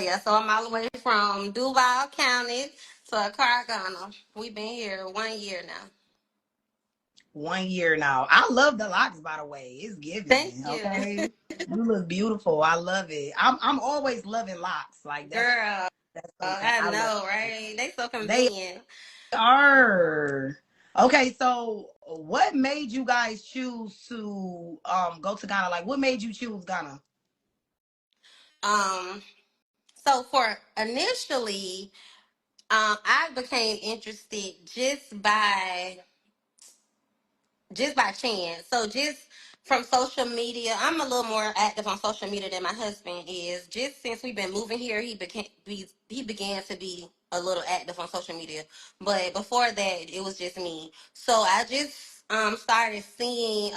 Yeah, so I'm all the way from Duval County to Accra, Ghana. We've been here 1 year now. 1 year now. I love the locks, by the way. It's Thank giving, you. okay? You look beautiful. I love it. I'm always loving locks. Like Girl, that's something I I love. know, right? They so They convenient. are. Okay, so what made you guys choose to go to Ghana? Like what made you choose Ghana? Um, so for initially, I became interested just by chance. So just from social media, I'm a little more active on social media than my husband is. Just since we've been moving here, he began to be a little active on social media. But before that, it was just me. So I just started seeing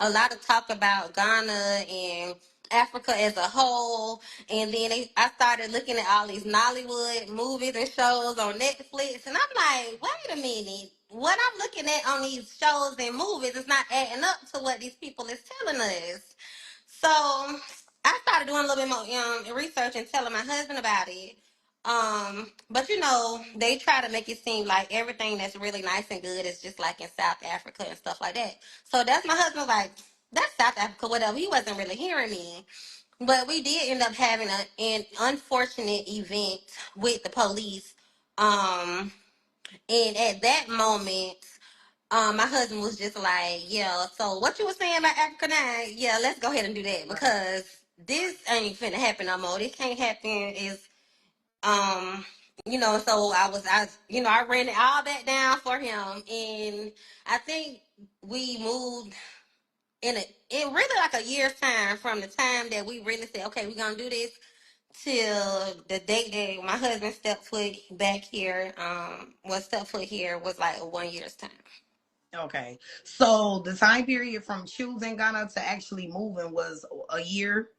a lot of talk about Ghana and Africa as a whole, and then I started looking at all these Nollywood movies and shows on Netflix, and I'm like, wait a minute, what I'm looking at on these shows and movies is not adding up to what these people is telling us. So I started doing a little bit more research and telling my husband about it. But they try to make it seem like everything that's really nice and good is just like in South Africa and stuff like that. So that's my husband like, that's South Africa, whatever. He wasn't really hearing me. But we did end up having an unfortunate event with the police. Um, and at that moment, my husband was just like, yeah, so what you were saying about Africa now, yeah, let's go ahead and do that Right. because this ain't finna happen no more. This can't happen. Um, so I ran it all back down for him. And I think we moved in really like a year's time from the time that we really said, okay, we're gonna do this till the date that my husband stepped foot back here, stepped foot here was like a 1 year's time. Okay. So the time period from choosing Ghana to actually moving was a year.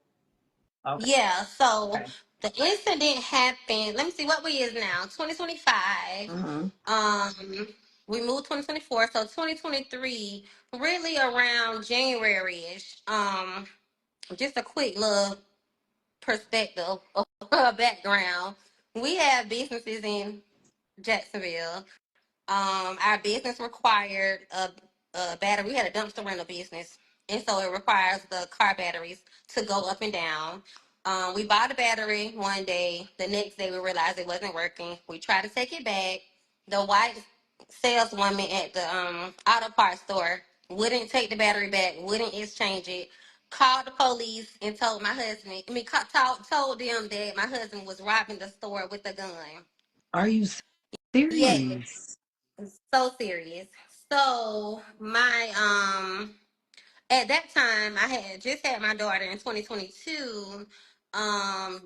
Okay. Yeah, so Okay. the incident happened, let me see what we is now, 2025. Mm-hmm. Um, we moved 2024, so 2023, really around January-ish. Just a quick little perspective of background. We have businesses in Jacksonville. Our business required a battery. We had a dumpster rental business, and so it requires the car batteries to go up and down. We bought a battery one day. The next day, we realized it wasn't working. We tried to take it back. The white saleswoman at the auto parts store wouldn't take the battery back, wouldn't exchange it. Called the police and told my husband. Told them that my husband was robbing the store with a gun. Are you Yes, serious? so serious. So my at that time I had just had my daughter in 2022 um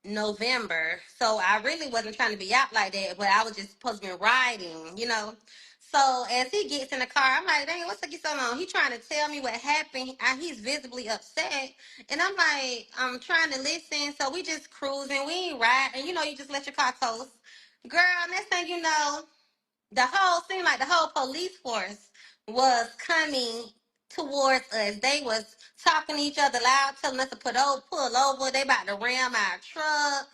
November. So I really wasn't trying to be out like that, but I was just supposed to be riding. So as he gets in the car, I'm like, dang, what's taking so long? He trying to tell me what happened. He's visibly upset. And I'm like, I'm trying to listen. So we just cruising. We ain't riding. You just let your car coast. Girl, next thing you know, seemed like the whole police force was coming towards us. They was talking to each other loud, telling us to pull over. They about to ram our truck.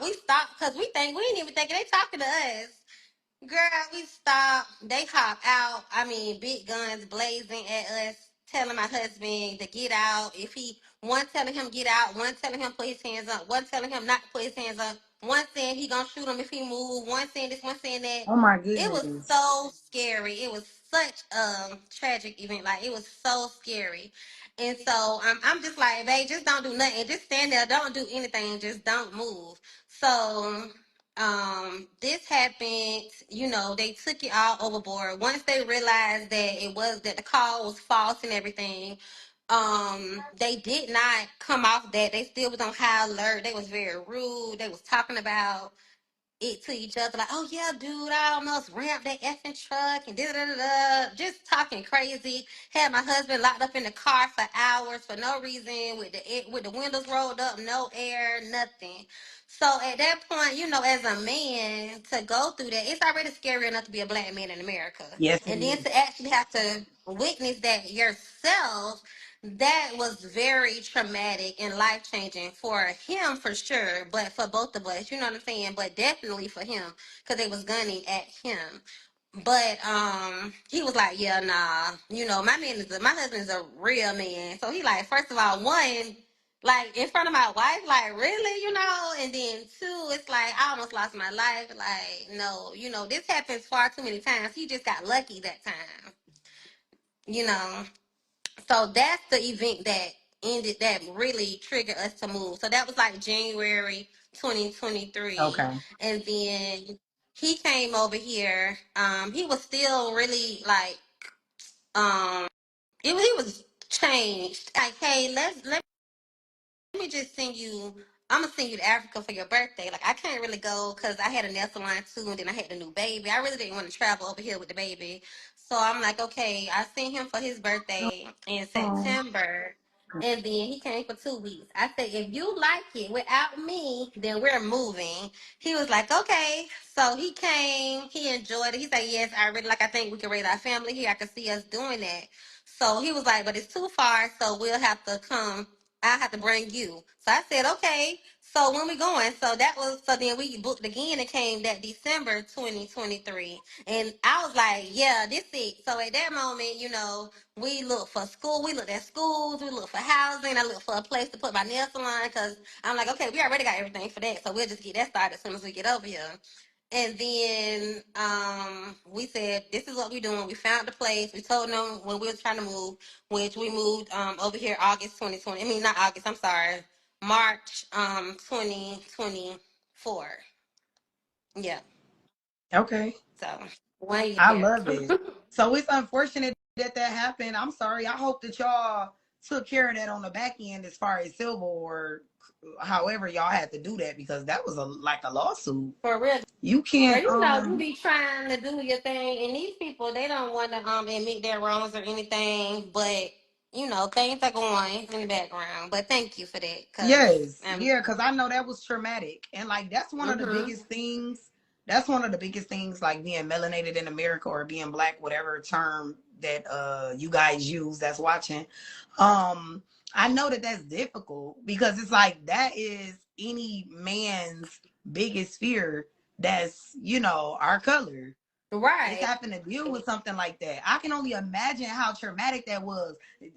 We stopped because we didn't even think they talking to us. Girl, we stopped. They hop out. I mean, big guns blazing at us, telling my husband to get out. One telling him get out, one telling him put his hands up, one telling him not to put his hands up, one saying he gonna shoot him if he move, one saying this, one saying that. Oh my It was goodness. so scary. It was such a tragic event. Like, it was so scary. And so I'm just like, babe, just don't do nothing. Just stand there. Don't do anything. Just don't move. So this happened. They took it all overboard once they realized that the call was false and everything. They did not come off that. They still was on high alert. They was very rude. They was talking about it to each other like, oh yeah, dude, I almost ramped that effing truck and da da da da, just talking crazy. Had my husband locked up in the car for hours for no reason, with the windows rolled up, no air, nothing. So at that point, as a man to go through that, it's already scary enough to be a black man in America, Yes, it and then is. to actually have to witness that yourself. that was very traumatic and life changing for him for sure, but for both of us, you know what I'm saying? But definitely for him because they was gunning at him. But he was like, yeah, nah, my husband's a real man. So he like, first of all, one, like in front of my wife, like really, and then two, it's like I almost lost my life. Like, no, this happens far too many times. He just got lucky that time, you know. So that's the event that really triggered us to move. So that was like January 2023. Okay. And then he came over here. He was still really like he was changed. Like, hey, let me just send you. I'm gonna send you to Africa for your birthday. Like, I can't really go because I had a nail salon too, and then I had the new baby. I really didn't want to travel over here with the baby, so I'm like, okay. I sent him for his birthday in Oh, September, and then he came for 2 weeks. I said, if you like it without me, then we're moving. He was like, okay. So he came. He enjoyed it. He said, yes, I really like. I think we can raise our family here. I can see us doing that. So he was like, but it's too far, so we'll have to come. I have to bring you. So I said, okay. So when we going? So then we booked again and came that December 2023. And I was like, yeah, this it. So at that moment, we looked for school. We looked at schools. We looked for housing. I looked for a place to put my nail salon because I'm like, okay, we already got everything for that. So we'll just get that started as soon as we get over here. And then we said, this is what we're doing. We found the place. We told them when we was trying to move, which we moved over here August 2020. I mean, not August, I'm sorry. March 2024. Yeah. okay. So 1 I year. love it. So it's unfortunate that happened. I'm sorry. I hope that y'all took care of that on the back end as far as civil or however y'all had to do that, because that was like a lawsuit. For real. You Girl, can't you be trying to do your thing, and these people, they don't want to admit their wrongs or anything, but things are going in the background. But thank you for that, cause Yes, yeah, because I know that was traumatic. And like that's one of the mhm. biggest things. That's one of the biggest things, like being melanated in America or being black, whatever term that you guys use that's watching. Um, I know that that's difficult because it's like that is any man's biggest fear. That's our color. It's Right. having to deal with something like that. I can only imagine how traumatic that was.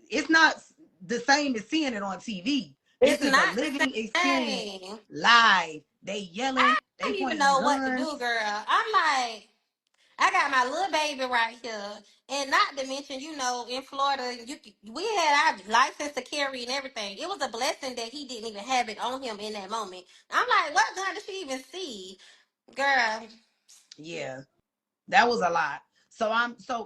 It's not the same as seeing it on TV. It's This is a not the living experience same. live. They yelling, I they don't even pointing know what to do, guns. girl. I'm like, I got my little baby right here, and not to mention, in Florida, we had our license to carry and everything. It was a blessing that he didn't even have it on him in that moment. I'm like, what gun did she even see, girl? Yeah, that was a lot.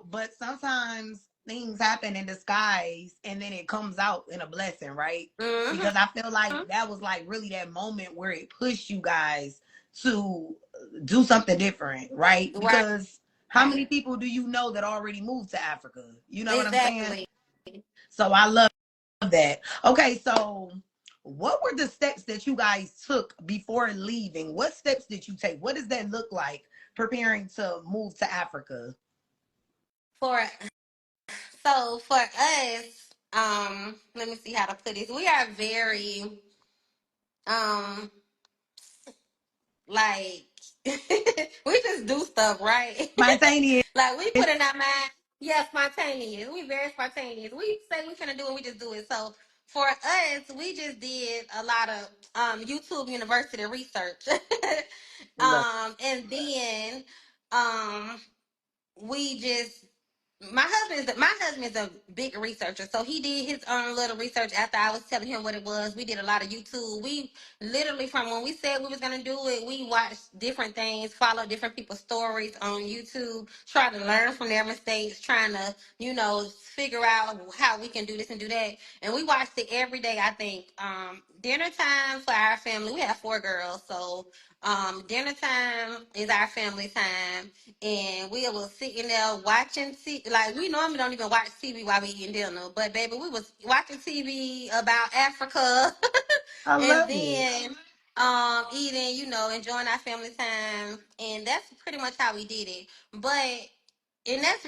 But sometimes things happen in disguise and then it comes out in a blessing, right? Mm-hmm. Because I feel like that was like really that moment where it pushed you guys to do something different, right? Right. Because how many people do you know that already moved to Africa? You know what I'm saying? Exactly. So I love that. Okay, so what were the steps that you guys took before leaving? What steps did you take? What does that look like preparing to move to Africa? For for us, let me see how to put this. We are very um like we just do stuff, right? Spontaneous. Like we put in our mind, yeah, spontaneous. We very spontaneous. We say we finna do it, we just do it. So for us, we just did a lot of YouTube University research. Love. And then um we just my husband's a big researcher, so he did his own little research after I was telling him what it was. We did a lot of YouTube. We literally, from when we said we was gonna do it, we watched different things, followed different people's stories on YouTube, try to learn from their mistakes, trying to figure out how we can do this and do that. And we watched it every day. I think dinner time for our family. We have 4 girls, so dinner time is our family time, and we was sitting there watching TV. Like, we normally don't even watch TV while we eating dinner, but baby, we was watching TV about Africa, I and love it. then eating, enjoying our family time, and that's pretty much how we did it. But and that's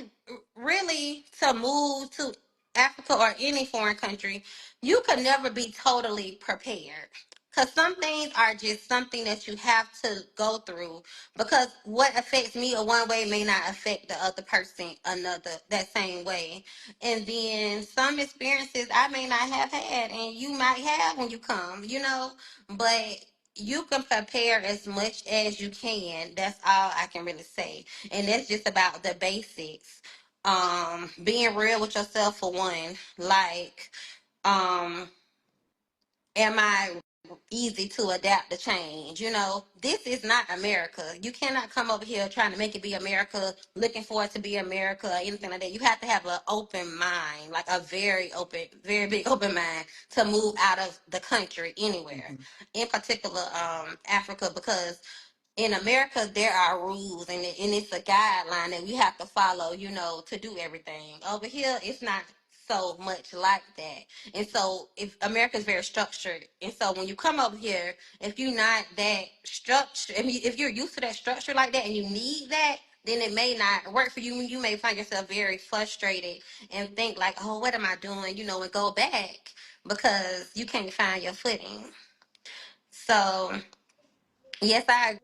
really to move to. Africa or any foreign country, you could never be totally prepared. Because some things are just something that you have to go through. Because what affects me a one way may not affect the other person another that same way. And then some experiences I may not have had, and you might have when you come, you know. But you can prepare as much as you can. That's all I can really say. And that's just about the basics. Being real with yourself for one. Like, um am I easy to adapt to change? You know, this is not America. You cannot come over here trying to make it be America, looking for it to be America or anything like that. You have to have an open mind, like a very open, very big open mind to move out of the country anywhere, Mhm. in particular Africa, because in America there are rules, and it's a guideline that we have to follow, you know, to do everything. Over here it's not so much like that. And so if America's very structured, and so when you come over here, if you're not that structured, if you're used to that structure like that and you need that, then it may not work for you. You may find yourself very frustrated and think like, oh, what am I doing, you know, and go back because you can't find your footing. So yes, I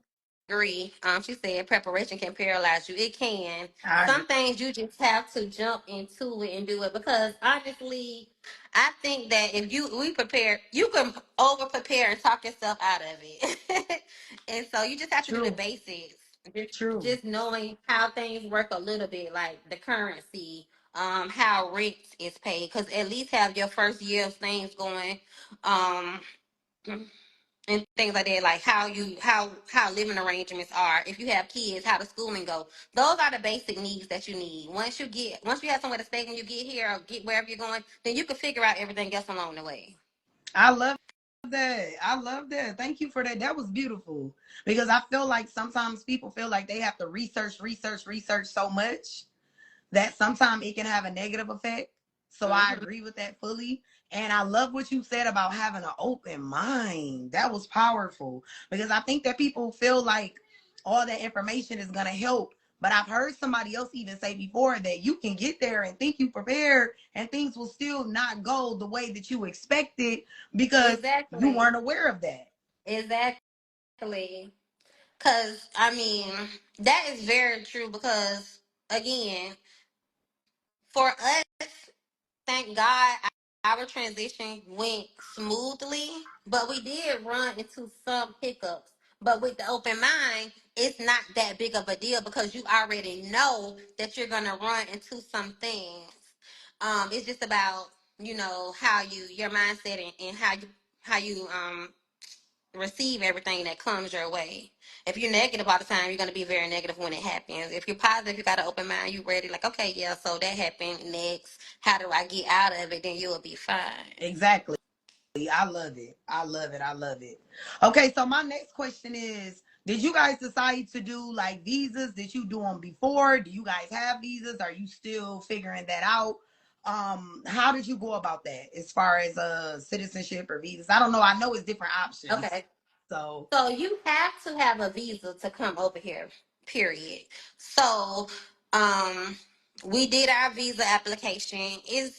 agree. She said preparation can paralyze you. It can. I agree. Some things you just have to jump into it and do it, because honestly, I think that if we prepare, you can over prepare and talk yourself out of it. And so you just have to do the True. basics. True. Just knowing how things work a little bit, like the currency, how rent is paid, because at least have your first year of things going. Um, and things like that, like how living arrangements are. If you have kids, how the schooling go. Those are the basic needs that you need. Once you have somewhere to stay when you get here or get wherever you're going, then you can figure out everything else along the way. I love that. I love that. Thank you for that. That was beautiful. Because I feel like sometimes people feel like they have to research so much that sometimes it can have a negative effect. So I Hmm. agree with that fully. And I love what you said about having an open mind. That was powerful because I think that people feel like all that information is going to help. But I've heard somebody else even say before that you can get there and think you prepared and things will still not go the way that you expected because you Exactly. weren't aware of that. Exactly. Because I mean, that is very true. Because again, for us, thank God our transition went smoothly, but we did run into some hiccups. But with the open mind, it's not that big of a deal because you already know that you're gonna run into some things. It's just about, you know, how your mindset, and how you receive everything that comes your way. If you're negative all the time, you're going to be very negative when it happens. If you're positive, you got an open mind, you ready, like, okay, yeah, so that happened. Next, how do I get out of it? Then you'll be fine. Exactly. I love it. I love it. I love it. Okay, so my next question is, did you guys decide to do like visas? Did you do them before? Do you guys have visas? Are you still figuring that out? How did you go about that as far as citizenship or visas? I don't know. I know it's different options. Okay. So, So you have to have a visa to come over here, period. So, um, we did our visa application. It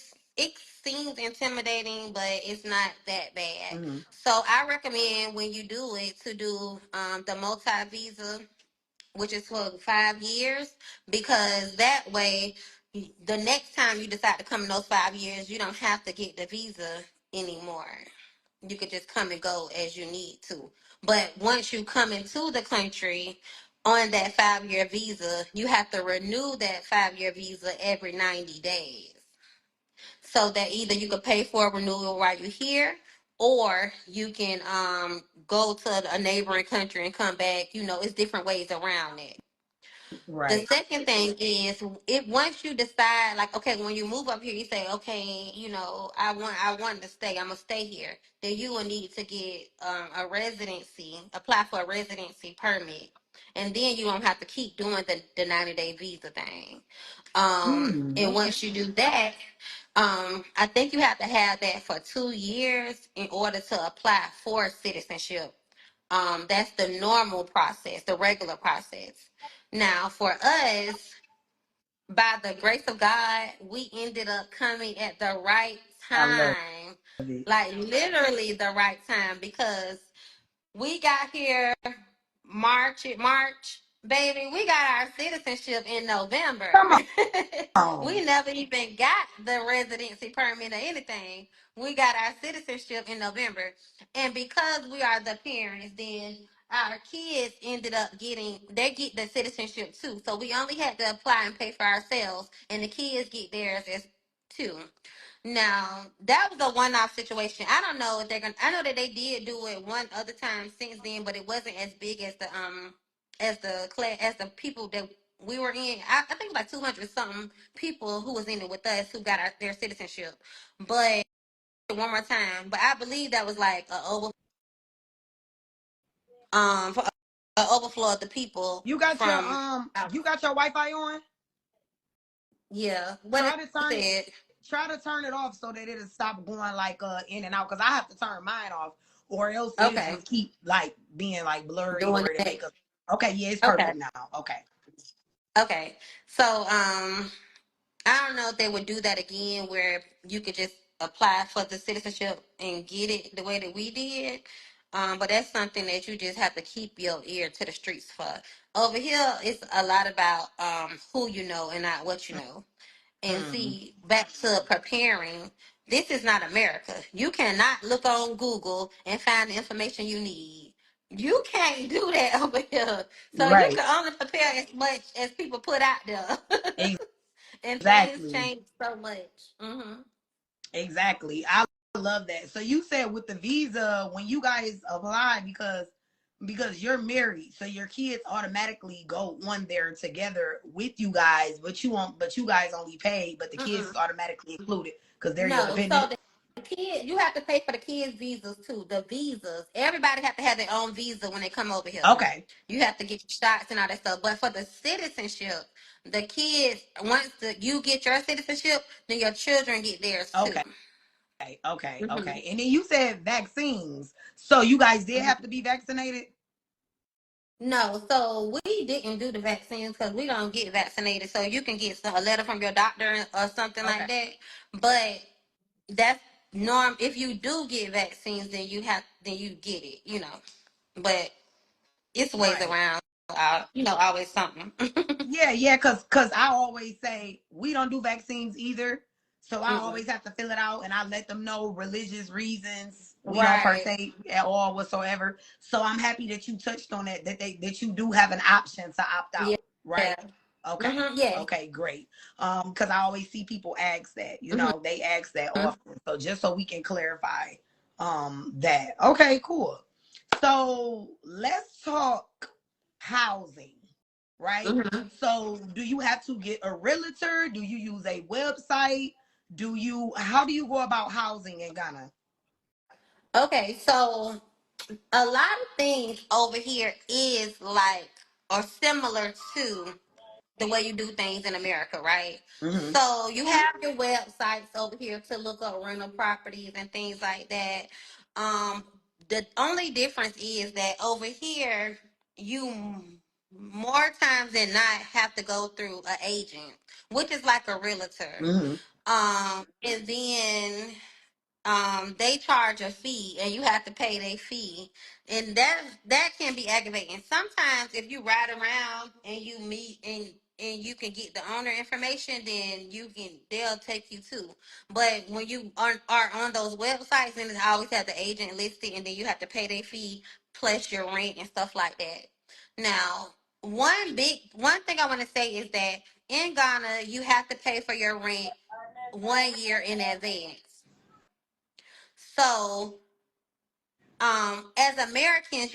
seems intimidating, but it's not that bad. mhm. So I recommend when you do it to do the multi visa, which is for 5 years, because that way, the next time you decide to come in those 5 years, you don't have to get the visa anymore. You could just come and go as you need to. But once you come into the country on that 5 year visa, you have to renew that 5 year visa every 90 days. So that either you could pay for a renewal while you're here, or you can go to a neighboring country and come back. You know, it's different ways around it. The Right. second thing is, if once you decide, like, okay, when you move up here, you say, okay, you know, I want to stay, I'm gonna stay here. Then you will need to get a residency, apply for a residency permit, and then you don't have to keep doing the 90-day visa thing. And Okay. once you do that, I think you have to have that for 2 years in order to apply for citizenship. That's the normal process, the regular process. Now, for us, by the grace of God, we ended up coming at the right I love time. it. Like literally the right time, because we got here March, baby. We got our citizenship in November. Come We on. never even got the residency permit or anything. We got our citizenship in November, and because we are the parents, then our kids ended up they get the citizenship too. So we only had to apply and pay for ourselves, and the kids get theirs as too. Now that was a one-off situation. I don't know if they're gonna. I know that they did do it one other time since then, but it wasn't as big as the class as the people that we were in. I think like 200 something people who was in it with us who got their citizenship. But one more time. But I believe that was like for a overflow of the people You got your from out. you got your Wi-Fi on? Yeah. What Try it to turn it said. off so that it'll stop going like in and out, because I have to turn mine off, or else it'll Okay. just keep like being like blurry, Doing or it'll that. make us. Okay, yeah, it's Okay. perfect now. Okay. Okay. So I don't know if they would do that again where you could just apply for the citizenship and get it the way that we did. But that's something that you just have to keep your ear to the streets for. Over here, it's a lot about who you know and not what you know. And Mm, see, back to preparing, this is not America. You cannot look on Google and find the information you need. You can't do that over here. So you right. can only prepare as much as people put out there. And things Exactly. change so much. Exactly. I love that. So you said with the visa, when you guys apply, because you're married, so your kids automatically go on there together with you guys, but you guys only pay, but the kids is Mm-mm. automatically included because they're your No, so dependent. the kid, you have to pay for the kids' visas too. The visas, everybody have to have their own visa when they come over here. Okay. You have to get shots and all that stuff. But for the citizenship, the kids, once you get your citizenship, then your children get theirs too. Okay. Okay. hmm Okay. And then you said vaccines. So you guys did hmm have to be vaccinated? No, so we didn't do the vaccines because we don't get vaccinated. So you can get a letter from your doctor or something Okay. like that. But that's norm. If you do get vaccines, then you get it, But it's ways Right. around. Always something. Yeah, yeah, cause I always say we don't do vaccines either. So I Mm-mm. always have to fill it out, and I let them know religious reasons we don't Right. partake at all whatsoever. So I'm happy that you touched on that you do have an option to opt Yeah. out, right? Yeah. Okay. Yeah. Okay, great. Because I always see people ask that, hmm they ask that often. So just so we can clarify that. Okay, cool. So let's talk housing, right? hmm So do you have to get a realtor? Do you use a website? How do you go about housing in Ghana? Okay, so a lot of things over here is like or similar to the way you do things in America, right? Mm-hmm. So you have your websites over here to look up rental properties and things like that. Um, the only difference is that over here, you more times than not have to go through an agent, which is like a realtor. Mm-hmm. And then they charge a fee and you have to pay their fee, and that can be aggravating sometimes. If you ride around and you meet and you can get the owner information, then they'll take you too. But when you are on those websites, and it always have the agent listed, and then you have to pay their fee plus your rent and stuff like that. Now, one thing I want to say is that in Ghana you have to pay for your rent 1 year in advance. So, as Americans,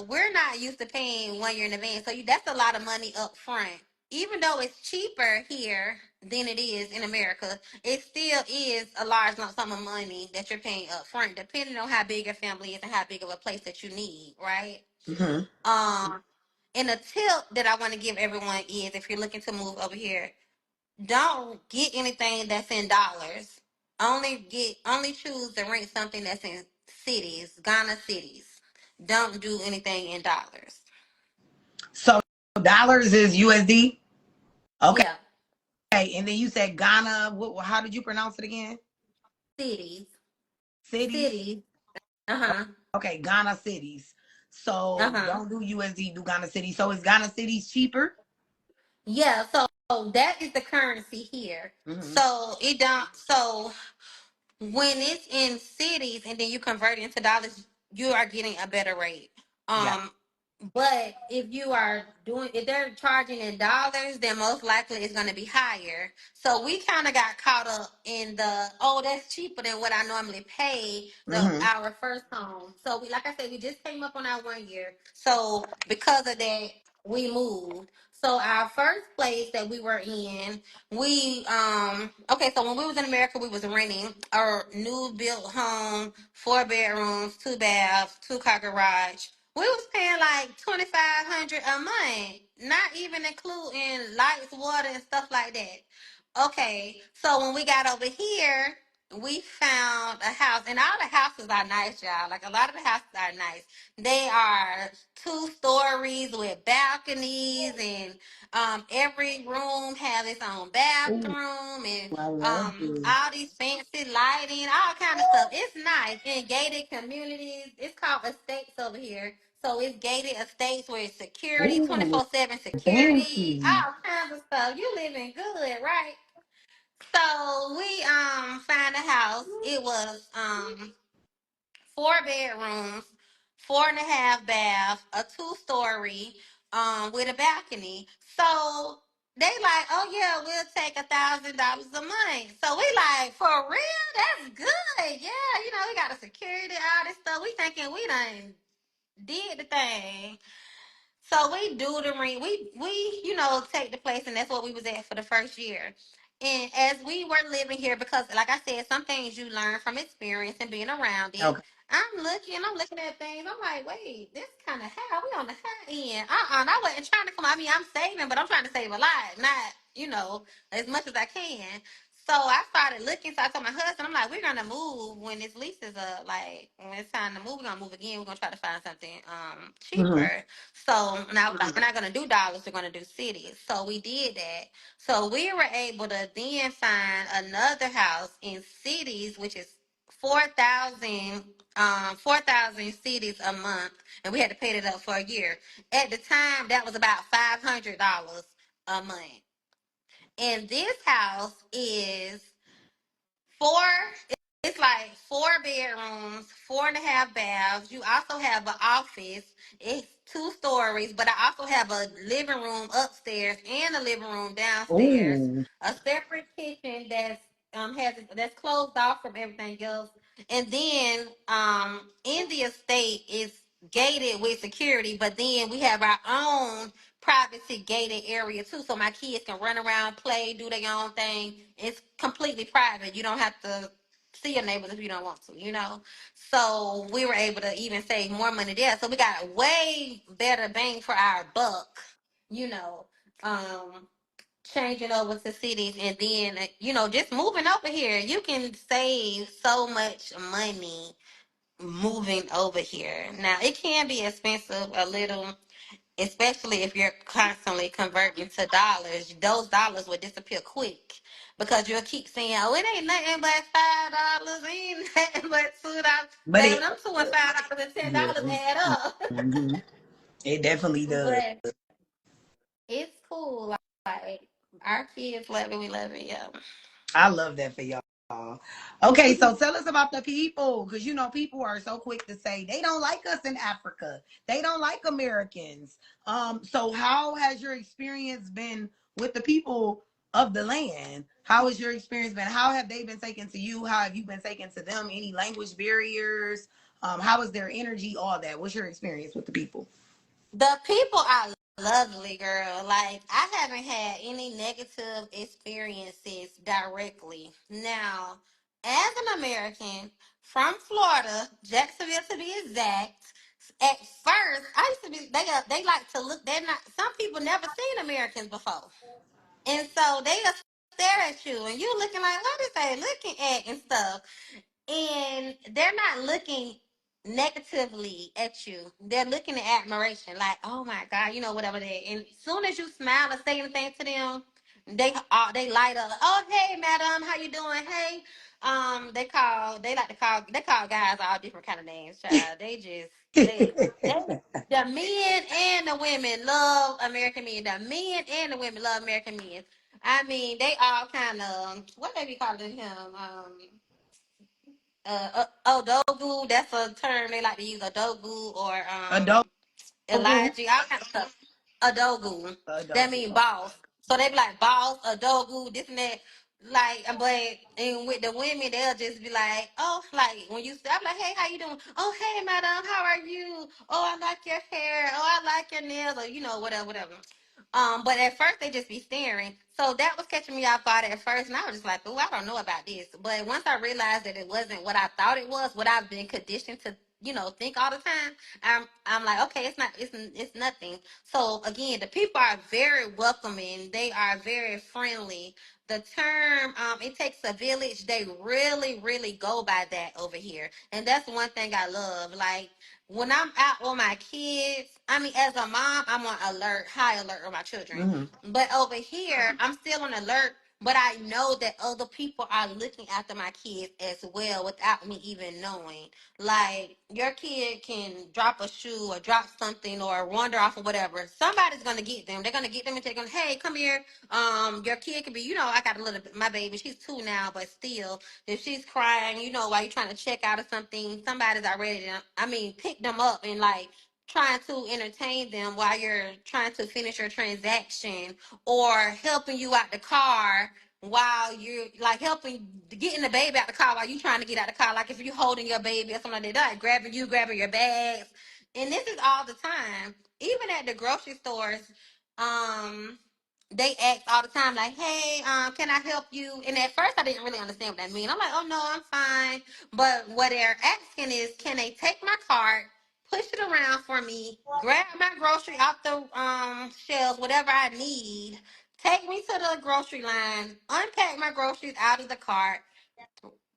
we're not used to paying 1 year in advance. So that's a lot of money up front. Even though it's cheaper here than it is in America, it still is a large lump sum of money that you're paying up front, depending on how big your family is and how big of a place that you need, right? Mm-hmm. Um, and a tip that I want to give everyone is if you're looking to move over here, don't get anything that's in dollars. Only choose to rent something that's in cities, Ghana cities. Don't do anything in dollars. So dollars is USD. Okay. Yeah. and then you said Ghana. What? How did you pronounce it again? Cities. Cities. Cities. Uh-huh. Okay, Ghana cities. So Uh-huh. don't do USD, do Ghana cities. So is Ghana cities cheaper? Yeah, so that is the currency here. Mm-hmm. So it don't so when it's in cities and then you convert it into dollars, you are getting a better rate. Yeah. Um, but if they're charging in dollars, then most likely it's going to be higher. So we kind of got caught up in that's cheaper than what I normally pay Mm-hmm. our first home. So like I said, we just came up on our 1 year. So because of that, we moved. So our first place that we were in, we okay, so when we was in America, we was renting a new built home, 4 bedrooms, 2 baths, 2 car garage. We was paying like 2,500 a month, not even including lights, water, and stuff like that. Okay, so when we got over here, we found a house, and all the houses are nice, y'all. Like a lot of the houses are nice. They are 2 stories with balconies, and every room has its own Ooh, bathroom, and I love it. all these fancy lighting, all kind of stuff. It's nice in gated communities. It's called estates over here. So it's gated estates where it's security, Ooh, 24/7 security, fancy. all kinds of stuff. You living good, right? So we find a house. It was 4 bedrooms, 4.5 baths, a 2 story, with a balcony. So they like, oh yeah, we'll take $1,000 a month. So we like, for real? That's good. Yeah, we got a security, all this stuff. We thinking we done did the thing. So we do the ring. We take the place, and that's what we was at for the first year. And as we were living here, because like I said, some things you learn from experience and being around it. Okay. I'm looking at things. I'm like, wait, this kind of high. We on the high end. I wasn't trying to come. I mean, I'm saving, but I'm trying to save a lot, not as much as I can. So I started looking. So I told my husband, I'm like, we're gonna move when this lease is up. Like when it's time to move, we're gonna move again. We're gonna try to find something Mm-hmm. cheaper. So now like, we're not gonna do dollars. We're gonna do cities. So we did that. So we were able to then find another house in cities, which is 4,000 4,000 cities a month, and we had to pay it up for a year. At the time, that was about $500 a month. And this house is four. It's like 4 bedrooms, 4.5 baths. You also have an office. It's 2 stories, but I also have a living room upstairs and a living room downstairs. Ooh. A separate kitchen that's closed off from everything else. And then in the estate is gated with security, but then we have our own privacy gated area too, so my kids can run around, play, do their own thing. It's completely private. You don't have to see your neighbors if you don't want to. So we were able to even save more money there. So we got a way better bang for our buck, you know, um, changing over to cities, and then, just moving over here. You can save so much money moving over here. Now, it can be expensive a little, especially if you're constantly converting to dollars. Those dollars will disappear quick because you'll keep saying, "Oh, it ain't nothing but $5, ain't nothing but $2." But Baby, it, them $2 and $5 and yeah. $10 add up. Mm-hmm. It definitely does. But it's cool. Like our kids love it, we love it. Yeah. I love that for y'all. Okay, so tell us about the people, because people are so quick to say they don't like us in Africa. They don't like Americans. So how has your experience been with the people of the land? How has your experience been? How have they been taken to you? How have you been taken to them? Any language barriers? How is their energy? All that. What's your experience with the people? The people are lovely, girl. Like, I haven't had any negative experiences directly. Now, as an American from Florida, Jacksonville to be exact, at first I used to be they like to look. They're not. Some people never seen Americans before, and so they'll stare at you, and you looking like, what is they looking at and stuff. And they're not looking negatively at you. They're looking at admiration, like, oh my God, whatever that. And as soon as you smile or say anything to them, they light up. Oh, hey, madam, how you doing? Hey, they call guys all different kind of names. Child, they the men and the women love American men. The men and the women love American men. I mean, they all kind of what they be calling him. Odogu. That's a term they like to use. Odogu or Adult. Elijah, all kind of stuff. Adogu. That Adult. mean boss. So they be like boss, adogu, this and that. Like, but and with the women, they'll just be like, oh, like when you, I'm like, hey, how you doing? Oh, hey, madam, how are you? Oh, I like your hair. Oh, I like your nails, or whatever, whatever. But at first they just be staring. So that was catching me off guard at first, and I was just like, oh, I don't know about this. But once I realized that it wasn't what I thought it was, what I've been conditioned to, think all the time, I'm like, okay, it's nothing. So again, the people are very welcoming. They are very friendly. The term it takes a village, they really, really go by that over here. And that's one thing I love. Like when I'm out with my kids, I mean, as a mom, I'm on alert, high alert with my children. Mm-hmm. But over here, I'm still on alert, but I know that other people are looking after my kids as well without me even knowing. Like your kid can drop a shoe or drop something or wander off or whatever. Somebody's gonna get them. They're gonna get them and take them. Hey, come here. Your kid could be. I got a little. My baby, she's 2 now, but still, if she's crying, while you're trying to check out or something, somebody's already. I mean, pick them up and like trying to entertain them while you're trying to finish your transaction or helping you out the car while you're like helping getting the baby out the car while you trying to get out the car. Like if you're holding your baby or something like that, like grabbing your bags. And this is all the time. Even at the grocery stores, um, they ask all the time, like, hey, can I help you? And at first I didn't really understand what that means. I'm like, oh no, I'm fine. But what they're asking is, can they take my cart, push it around for me, grab my grocery off the shelves, whatever I need, take me to the grocery line, unpack my groceries out of the cart,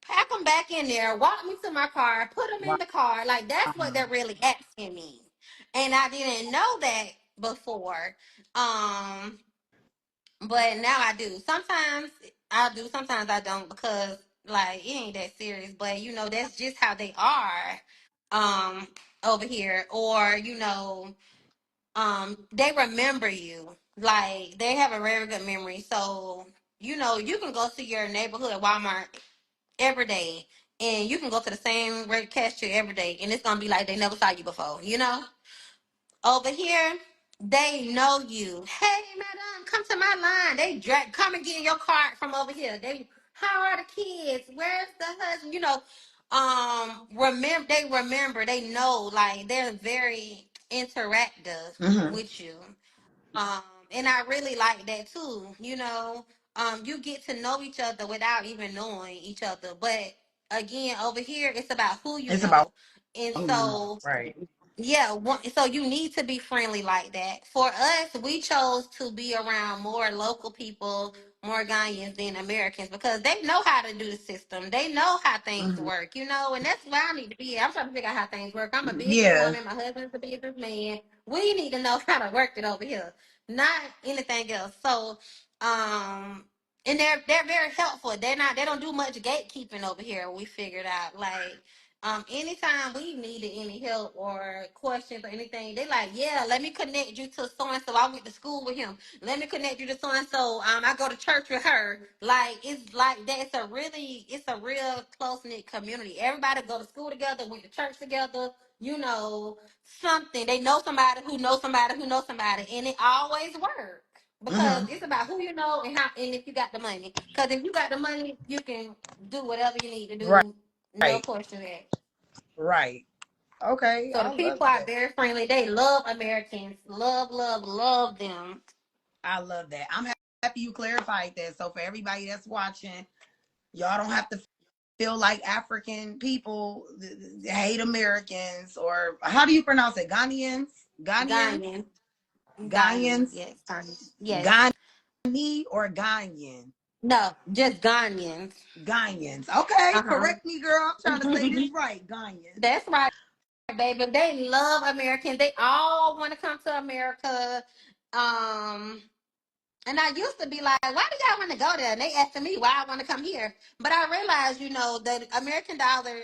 pack them back in there, walk me to my car, put them in Wow. the car. Like, that's what they're really asking me. And I didn't know that before. Um, but now I do. Sometimes I do, sometimes I don't because, like, it ain't that serious. But, that's just how they are over here. Or, they remember you. Like they have a very good memory. So, you can go to your neighborhood Walmart every day and you can go to the same cashier every day and it's gonna be like they never saw you before. Over here, they know you. Hey madam, come to my line. They come and get your card from over here. How are the kids? Where's the husband? They know, like they're very interactive Mm-hmm. with you. Um, and I really like that too. You get to know each other without even knowing each other. But again, over here, it's about who you It's about know. And who you know, so right? yeah, so you need to be friendly like that. For us, we chose to be around more local people, more Ghanaians than Americans because they know how to do the system. They know how things Mm-hmm. work, and that's where I need to be. I'm trying to figure out how things work. I'm a Yeah. businesswoman. My husband's a businessman. We need to know how to work it over here, not anything else. So, and they're very helpful. They don't do much gatekeeping over here. We figured out like anytime we needed any help or questions or anything, they like, yeah, let me connect you to so and so. I went to school with him. Let me connect you to so and so. I go to church with her. Like it's like that. It's a real close knit community. Everybody go to school together, went to church together. Something. They know somebody who knows somebody who knows somebody, and it always works. Because Mm-hmm. it's about who you know and how, and if you got the money. Because if you got the money, you can do whatever you need to Right. do. No question asked. Right. Okay. So the I love people are that. very friendly. They love Americans. Love, love, love them. I love that. I'm happy you clarified that. So for everybody that's watching, y'all don't have to feel like African people hate Americans, or how do you pronounce it? Ghanaians? Ghanaians? Ghanaian. Ghanaian. Ghanaians? Yes. Ghanaian. Yes. Ghani or Ghanaian? No, just Ghanaians. Ghanaians. Okay, Uh-huh. correct me, girl. I'm trying to say this right. Ghanaians. That's right, baby. They love Americans. They all want to come to America. Um, And I used to be like, why do y'all want to go there? And they asking me why I want to come here. But I realized, the American dollar,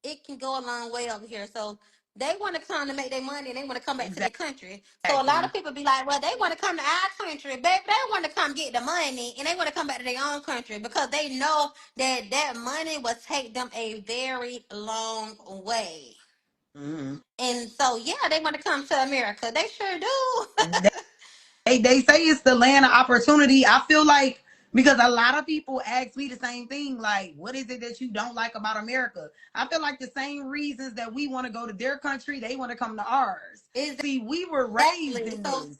it can go a long way over here. So they want to come to make their money and they want to come back to their country. So a lot of Exactly. people be like, well, they want to come to our country. Baby, they want to come get the money and they want to come back to their own country because they know that that money will take them a very long way. Mm-hmm. And so, yeah, they want to come to America. They sure do. They say it's the land of opportunity. I feel like because a lot of people ask me the same thing, like, what is it that you don't like about America? I feel like the same reasons that we want to go to their country, they want to come to ours. See, we were raised Exactly. in So, this,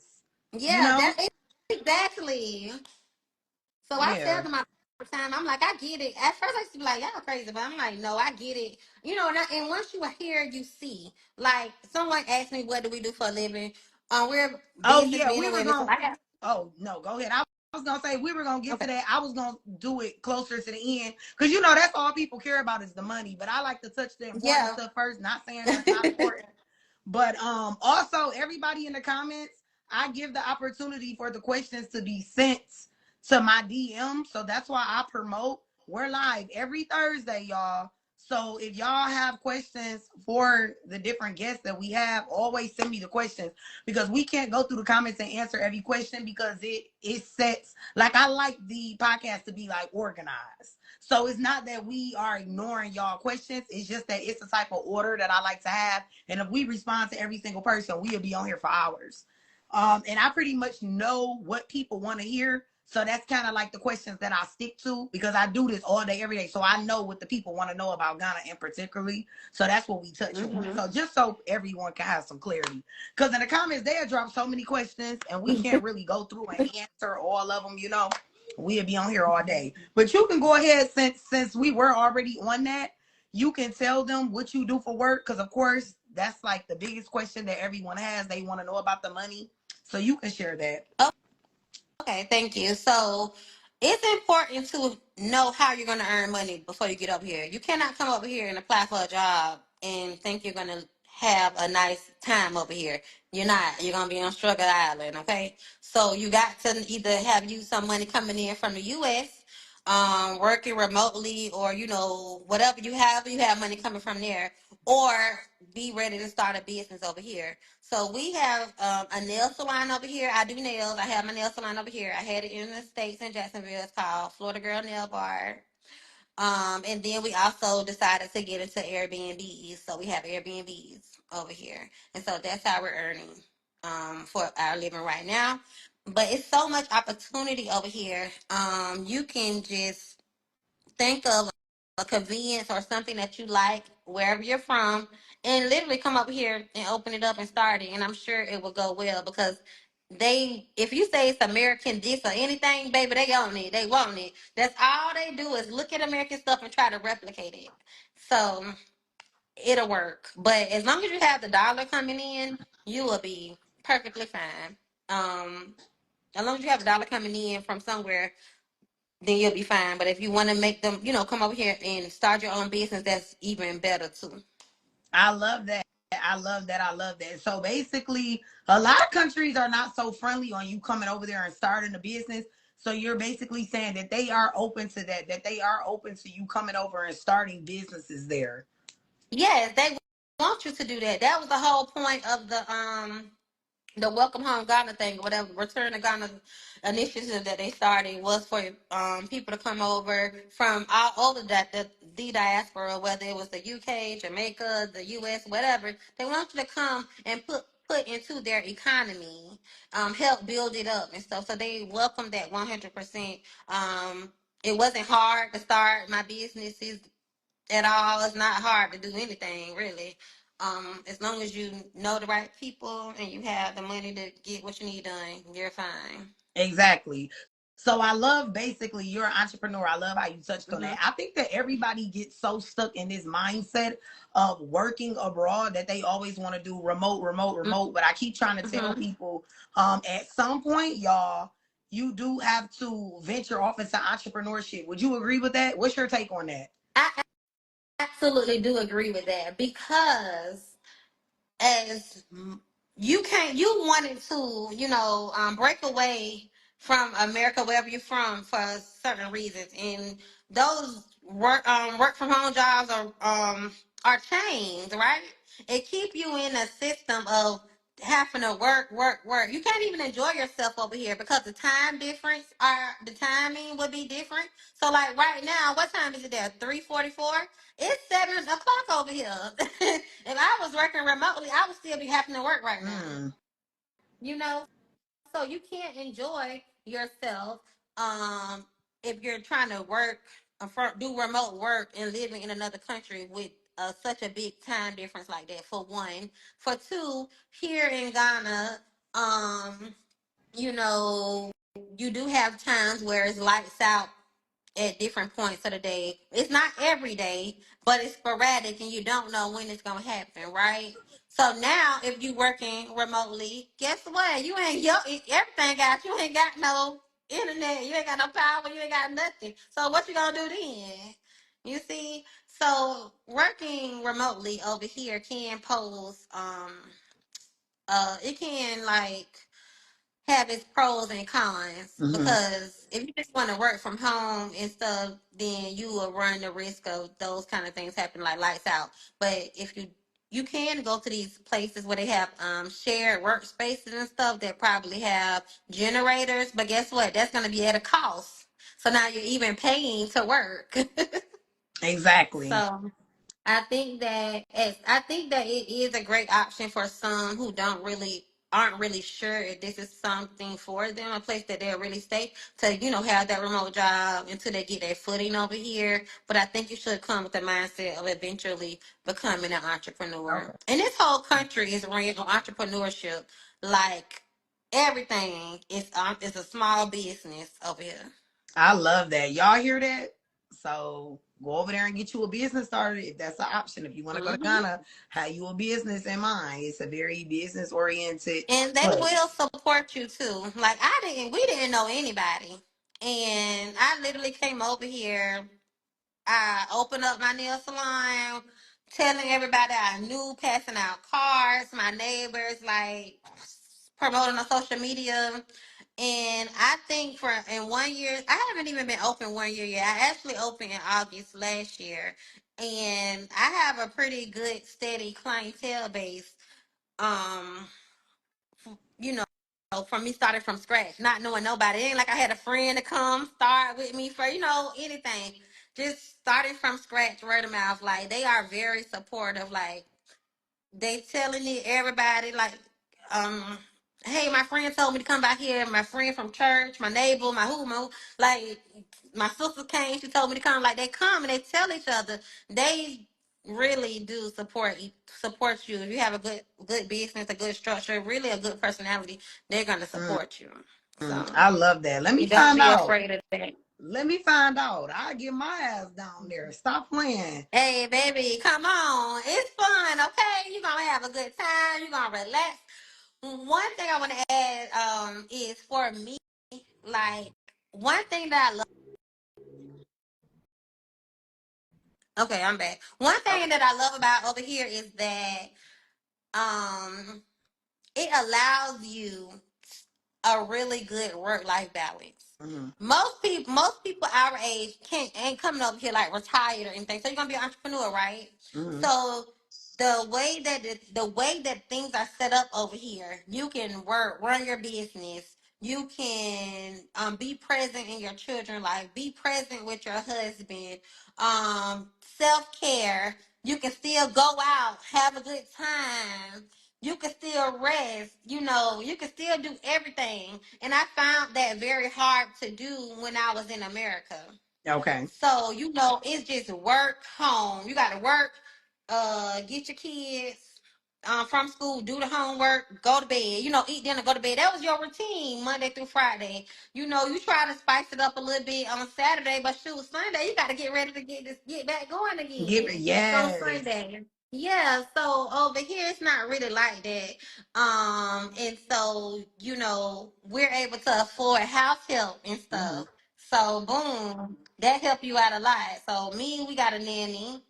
you yeah, know? exactly. So I tell Yeah. them all the time, I'm like, I get it. At first, I used to be like, y'all crazy, but I'm like, no, I get it. And once you hear, you see. Like, someone asked me, what do we do for a living? We're Oh yeah, businessmen we and were women. So going. I have, Oh no, go ahead. I was gonna say we were gonna get to okay, that. I was gonna do it closer to the end because that's all people care about is the money. But I like to touch the important yeah. stuff first. Not saying that's not important, but also everybody in the comments, I give the opportunity for the questions to be sent to my DM. So that's why I promote. We're live every Thursday, y'all. So if y'all have questions for the different guests that we have, always send me the questions because we can't go through the comments and answer every question because it sets like I like the podcast to be like organized. So it's not that we are ignoring y'all questions. It's just that it's the type of order that I like to have. And if we respond to every single person, we'll be on here for hours. And I pretty much know what people want to hear. So that's kind of like the questions that I stick to because I do this all day, every day. So I know what the people want to know about Ghana and particularly. So that's what we touch on. Mhm. So just so everyone can have some clarity. Because in the comments, they'll drop so many questions and we can't really go through and answer all of them. We'll be on here all day. But you can go ahead since we were already on that. You can tell them what you do for work because, of course, that's like the biggest question that everyone has. They want to know about the money. So you can share that. Okay, thank you. So it's important to know how you're going to earn money before you get up here. You cannot come over here and apply for a job and think you're going to have a nice time over here. You're not. You're going to be on Struggle Island, okay? So you got to either have some money coming in from the U.S., working remotely, or, whatever you have money coming from there, or be ready to start a business over here. So we have a nail salon over here. I do nails. I have my nail salon over here. I had it in the States in Jacksonville. It's called Florida Girl Nail Bar. And then we also decided to get into Airbnbs. So we have Airbnbs over here. And so that's how we're earning for our living right now. But it's so much opportunity over here. You can just think of a convenience or something that you like wherever you're from and literally come up here and open it up and start it, and I'm sure it will go well because if you say it's American this or anything, baby, they own it, they want it. That's all they do is look at American stuff and try to replicate it. So it'll work, but as long as you have the dollar coming in, you will be perfectly fine. As long as you have a dollar coming in from somewhere, then you'll be fine. But if you want to make them, come over here and start your own business, that's even better too. I love that. I love that. I love that. So basically, a lot of countries are not so friendly on you coming over there and starting a business. So you're basically saying that they are open to that they are open to you coming over and starting businesses there. Yes, they want you to do that. That was the whole point of the Welcome Home Ghana thing, whatever Return to Ghana initiative that they started was for people to come over from all over the diaspora, whether it was the UK, Jamaica, the US, whatever. They want you to come and put into their economy, help build it up and stuff. So they welcome that 100%. It wasn't hard to start my businesses at all. It's not hard to do anything really. As long as you know the right people and you have the money to get what you need done, you're fine. Exactly. So I love basically you're an entrepreneur. I love how you touched on Hmm. that. I think that everybody gets so stuck in this mindset of working abroad that they always want to do remote, remote, remote. But I keep trying to tell Hmm. people at some point, y'all, you do have to venture off into entrepreneurship. Would you agree with that? What's your take on that? I absolutely do agree with that because as you wanted to, break away from America, wherever you're from, for certain reasons, and those work from home jobs are chains, right? It keep you in a system of having to work. You can't even enjoy yourself over here because the timing would be different. So like right now, what time is it there? 3:44. It's 7 o'clock over here. If I was working remotely, I would still be having to work right now. Mm. You know, so you can't enjoy yourself if you're trying to work, do remote work and living in another country with such a big time difference like that. For one, for two, here in Ghana, um, you know, you do have times where it's lights out at different points of the day. It's not every day, but it's sporadic and you don't know when it's gonna happen, right? So now if you working remotely, guess what? You ain't everything got you ain't got no internet, you ain't got no power, you ain't got nothing. So what you gonna do then? You see? So working remotely over here can pose it can like have its pros and cons, Mm-hmm. because if you just want to work from home and stuff, then you will run the risk of those kind of things happening, like lights out. But if you can go to these places where they have shared workspaces and stuff that probably have generators, but guess what? That's going to be at a cost. So now you're even paying to work. Exactly. So I think that it is a great option for some who aren't really sure if this is something for them, a place that they'll really stay to, have that remote job until they get their footing over here. But I think you should come with the mindset of eventually becoming an entrepreneur. Okay. And this whole country is ran on entrepreneurship. Like everything is a small business over here. I love that. Y'all hear that? So go over there and get you a business started if that's an option. If you want to go to Hmm. Ghana, have you a business in mind. It's a very business oriented And they will place. support you too. Like we didn't know anybody. And I literally came over here. I opened up my nail salon, telling everybody I knew, passing out cards, my neighbors, like promoting on social media. And I think in 1 year, I haven't even been open 1 year yet. I actually opened in August last year. And I have a pretty good, steady clientele base. Um, from me starting from scratch, not knowing nobody. It ain't like I had a friend to come start with me for, anything. Just starting from scratch, word of mouth. Like, they are very supportive. Like, they telling it everybody, like, um, hey, my friend told me to come back here. My friend from church, my neighbor, like, my sister came. She told me to come. Like, they come and they tell each other. They really do support you. If you have a good business, a good structure, really a good personality, they're gonna support you. So I love that. Let me you don't find be out. afraid of that. Let me find out. I'll get my ass down there. Stop playing. Hey, baby, come on. It's fun, okay? You're gonna have a good time. You're gonna relax. One thing I want to add is for me, like, one thing that I love. Okay, I'm back. One Okay. thing that I love about over here is that um it allows you a really good work life balance. Mm-hmm. Most people our age ain't coming over here like retired or anything. So you're gonna be an entrepreneur, right? Mm-hmm. So the way that things are set up over here, you can run your business. You can be present in your children life, be present with your husband, self-care. You can still go out, have a good time, you can still rest, you can still do everything. And I found that very hard to do when I was in America. Okay. So, it's just work, home. You got to work, get your kids from school, do the homework, go to bed, eat dinner, go to bed. That was your routine Monday through Friday. You try to spice it up a little bit on Saturday, but shoot, Sunday, you got to get ready to get back going Give it. again on Yes. Sunday. Yeah, so over here it's not really like that. And so, we're able to afford house help and Mm-hmm. stuff. So boom, that help you out a lot. So me, we got a nanny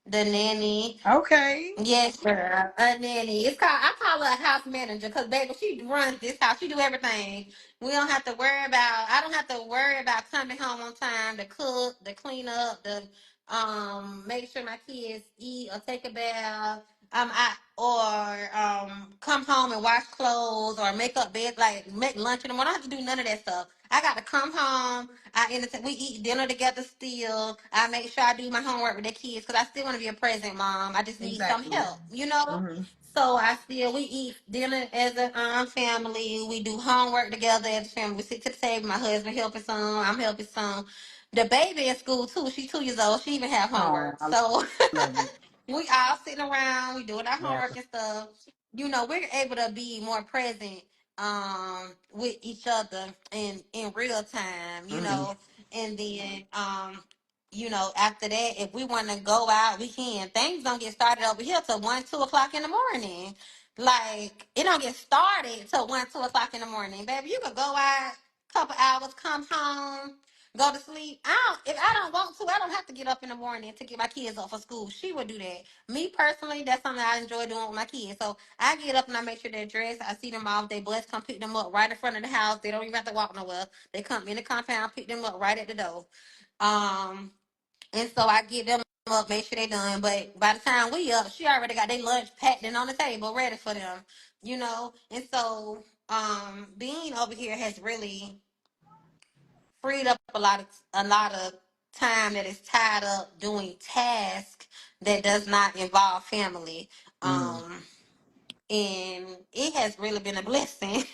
the nanny. Okay. Yes, girl. A nanny. It's called. I call her a house manager because baby, she runs this house. She do everything. We don't have to worry about. I don't have to worry about coming home on time to cook, to clean up, to make sure my kids eat or take a bath. Come home and wash clothes or make up bed, like make lunch in the morning. I don't have to do none of that stuff. I got to come home. We eat dinner together still. I make sure I do my homework with the kids because I still want to be a present mom. I just need some Exactly. help, you know? Hmm. So we eat dinner as a family. We do homework together as a family. We sit to the table. My husband helping some. I'm helping some. The baby in school too. She's 2 years old. She even have Oh, homework. I So love it. we all sitting around. We doing our That's homework and stuff. You know, we're able to be more present with each other in real time. You mm-hmm. know, and then after that, if we want to go out, we can. Things don't get started over here till 1, 2 o'clock in the morning. Like it don't get started till 1, 2 o'clock in the morning, baby. You could go out couple hours, come home, go to sleep. If I don't want to, I don't have to get up in the morning to get my kids up for school. She would do that. Me personally, that's something I enjoy doing with my kids. So I get up and I make sure they're dressed. I see them off. They bus come pick them up right in front of the house. They don't even have to walk nowhere. They come in the compound, pick them up right at the door. Um, and so I get them up, make sure they done. But by the time we up, she already got their lunch packed and on the table, ready for them. And so being over here has really freed up a lot of time that is tied up doing tasks that does not involve family. Mm-hmm. Um, and it has really been a blessing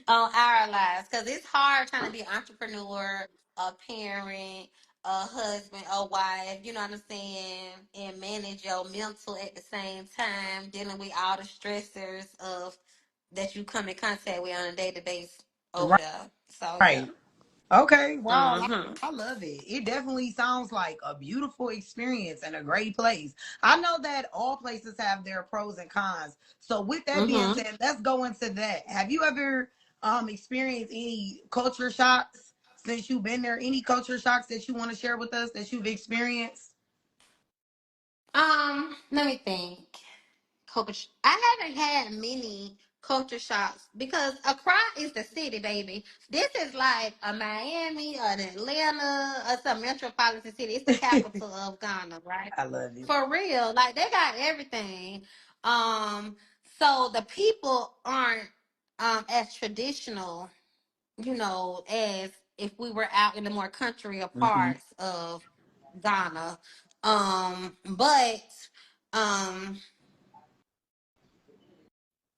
on our lives because it's hard trying to be an entrepreneur, a parent, a husband, a wife, you know what I'm saying, and manage your mental at the same time, dealing with all the stressors of that you come in contact with on a daily basis over Right. there. So yeah. Right. Okay. Wow. Mm-hmm. I love it. It definitely sounds like a beautiful experience and a great place. I know that all places have their pros and cons. So with that being Mm-hmm. said, let's go into that. Have you ever experienced any culture shocks since you've been there? Any culture shocks that you want to share with us that you've experienced? Let me think. I haven't had many culture shocks because Accra is the city, baby. This is like a Miami or an Atlanta or some metropolitan city. It's the capital of Ghana, right? I love it. For real. Like they got everything. Um, so the people aren't as traditional, as if we were out in the more country Hmm. parts of Ghana. But um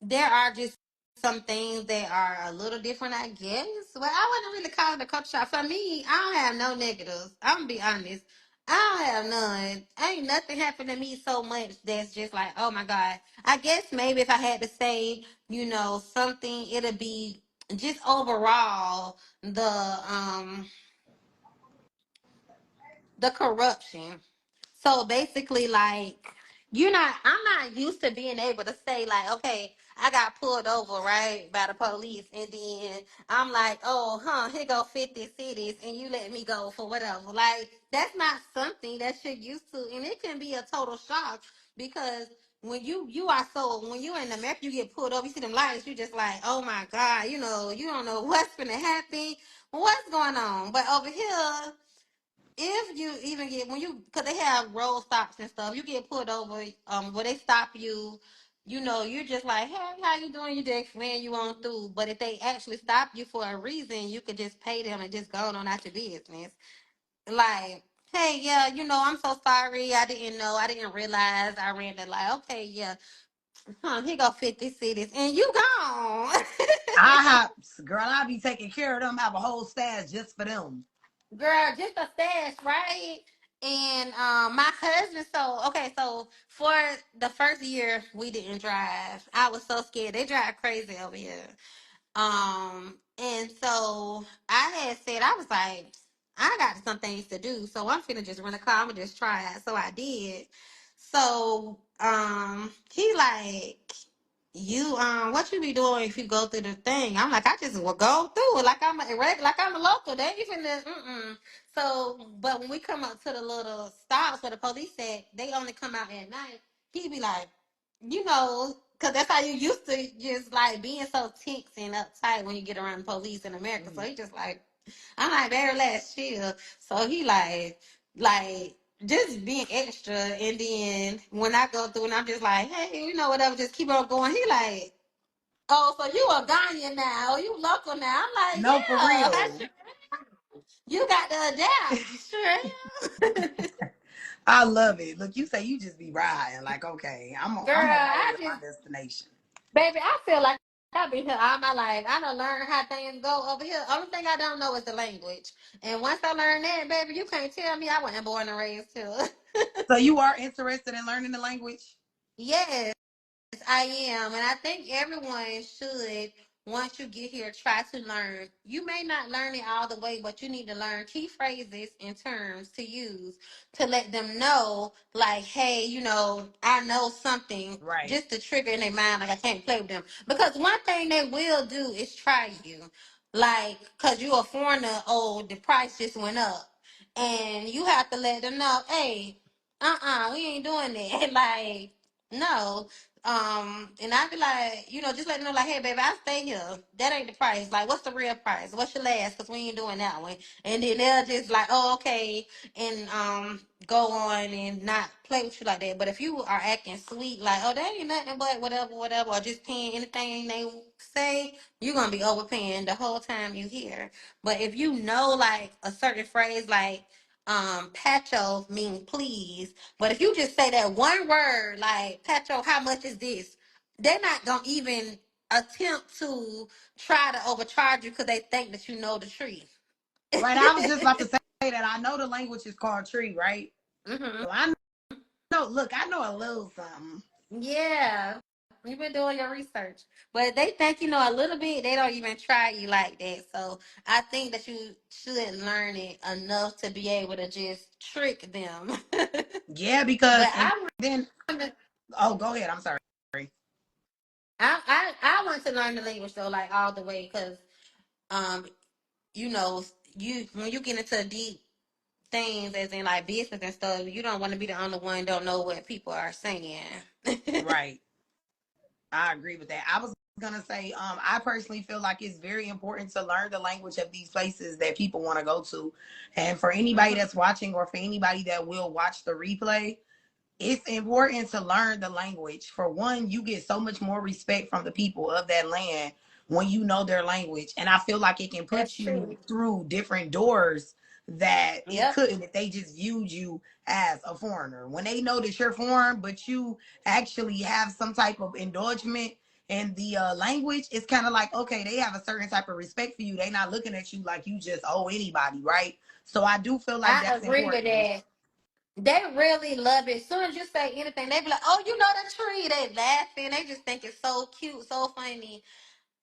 there are just some things that are a little different, I guess. Well, I wouldn't really call it a culture shock. For me, I don't have no negatives. I'm gonna be honest. I don't have none. Ain't nothing happened to me so much that's just like, oh my God. I guess maybe if I had to say, something, it'll be just overall the corruption. So basically, like, I'm not used to being able to say, like, okay, I got pulled over, right, by the police, and then I'm like, oh, here go 50 cities, and you let me go for whatever. Like, that's not something that you're used to, and it can be a total shock because when you're in America, you get pulled over, you see them lights, you just like, oh my God, you don't know what's gonna happen, what's going on. But over here, if you even get because they have road stops and stuff, you get pulled over, where they stop you, you're just like, hey, how you doing? You just explain you on through. But if they actually stop you for a reason, you could just pay them and just go on out your business. Like, hey, yeah, I'm so sorry. I didn't know. I didn't realize I ran the light. Okay, yeah. Here go 50 cities. And you gone. I have, girl, I be taking care of them, have a whole stash just for them. Girl, just a stash, right? And my husband, so for the first year we didn't drive. I was so scared. They drive crazy over here. And so I had said, I was like, I got some things to do, so I'm finna just rent a car. I'm gonna just try it. So I did. So he like, you what you be doing if you go through the thing? I'm like, I just will go through it like I'm a like I'm a local. They ain't even So, but when we come up to the little stops where the police said they only come out at night, he be like, because that's how you used to just like being so tense and uptight when you get around the police in America. So Mhm. he just like, I'm like, very last chill. So he like just being extra. And then when I go through and I'm just like, hey, whatever, just keep on going. He like, oh, so you a Ghanaian now? Oh, you local now? I'm like, No, for yeah, I real. sure. You got to adapt. Sure. I love it. Look, you say you just be riding. Like, okay, Girl, I'm on my way I to my just, destination. baby, I feel like I've been here all my life. I done learned how things go over here. Only thing I don't know is the language. And once I learned that, baby, you can't tell me I wasn't born and raised here. So you are interested in learning the language? Yes. I am, and I think everyone should, once you get here, try to learn. You may not learn it all the way, but you need to learn key phrases and terms to use to let them know, like, hey, I know something, Right. just to trigger in their mind, like I can't play with them. Because one thing they will do is try you, like, because you a foreigner, oh, the price just went up. And you have to let them know, hey, we ain't doing that. Like, no. And I'd be like, just let them know, like, hey, baby, I stay here. That ain't the price. Like, what's the real price? What's your last? Because we ain't doing that one. And then they'll just like, oh, okay, and go on and not play with you like that. But if you are acting sweet, like, oh, that ain't nothing but whatever, whatever, or just paying anything they say, you're gonna be overpaying the whole time you here. But if you know, like, a certain phrase, like, Pacho mean please, but if you just say that one word, like, Petro, how much is this? They're not going to even attempt to try to overcharge you because they think that you know the tree. Right. I was just about to say that I know the language is called tree, right? hmm So I know, look, I know a little something. Yeah. You've been doing your research. But they think you know a little bit, they don't even try you like that. So I think that you should learn it enough to be able to just trick them. but Yeah, because, and I then, want to, oh, go ahead. I'm sorry. I want to learn the language though, like all the way, because um you know, you when you get into deep things as in like business and stuff, you don't want to be the only one don't know what people are saying. Right. I agree with that. I was gonna say, I personally feel like it's very important to learn the language of these places that people want to go to. And for anybody hmm that's watching or for anybody that will watch the replay, it's important to learn the language. For one, you get so much more respect from the people of that land when you know their language. And I feel like it can That's put you true. through different doors that it Yep. couldn't if they just viewed you as a foreigner. When they know that you're foreign, but you actually have some type of indulgence in the language, it's kind of like, okay, they have a certain type of respect for you. They're not looking at you like you just owe anybody, right? So I do feel like I that's agree with important. that. They really love it. As soon as you say anything, they be like, "Oh, you know the tree." They laughing. They just think it's so cute, so funny.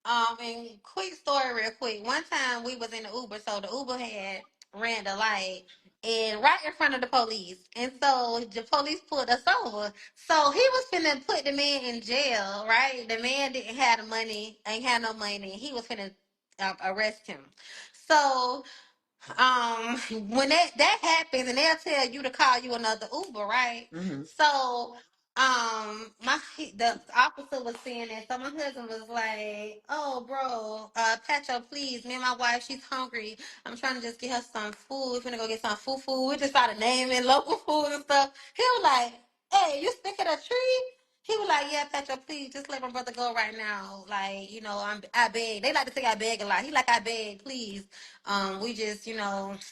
And quick story, real quick. One time we was in the Uber, so the Uber had ran the light and right in front of the police, and so the police pulled us over. So he was finna put the man in jail, right? The man didn't have the money, ain't had no money. He was finna arrest him. So when that happens and they'll tell you to call you another Uber, right? Hmm. So the officer was saying that, so my husband was like, oh bro, Petro, please, me and my wife, she's hungry, I'm trying to just get her some food, we're gonna go get some food. We just started naming local food and stuff. He was like, hey, you speak of a tree? He was like, yeah, Petro, please just let my brother go right now. Like, I beg. They like to say I beg a lot. He like, I beg, please. We just,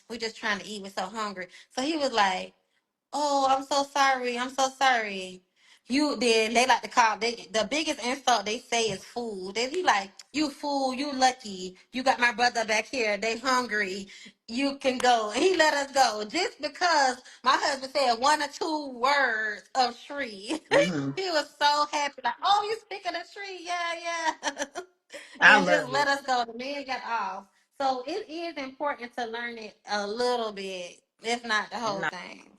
we just trying to eat. We're so hungry. So he was like, oh, I'm so sorry. I'm so sorry. They like to call, the biggest insult they say is fool. They be like, you fool, you lucky. You got my brother back here. They hungry. You can go. And he let us go just because my husband said one or two words of tree. Hmm. He was so happy. Like, oh, you speaking of tree? Yeah, yeah. I And just love let it. us go. The man got off. So it is important to learn it a little bit, if not the If whole not thing.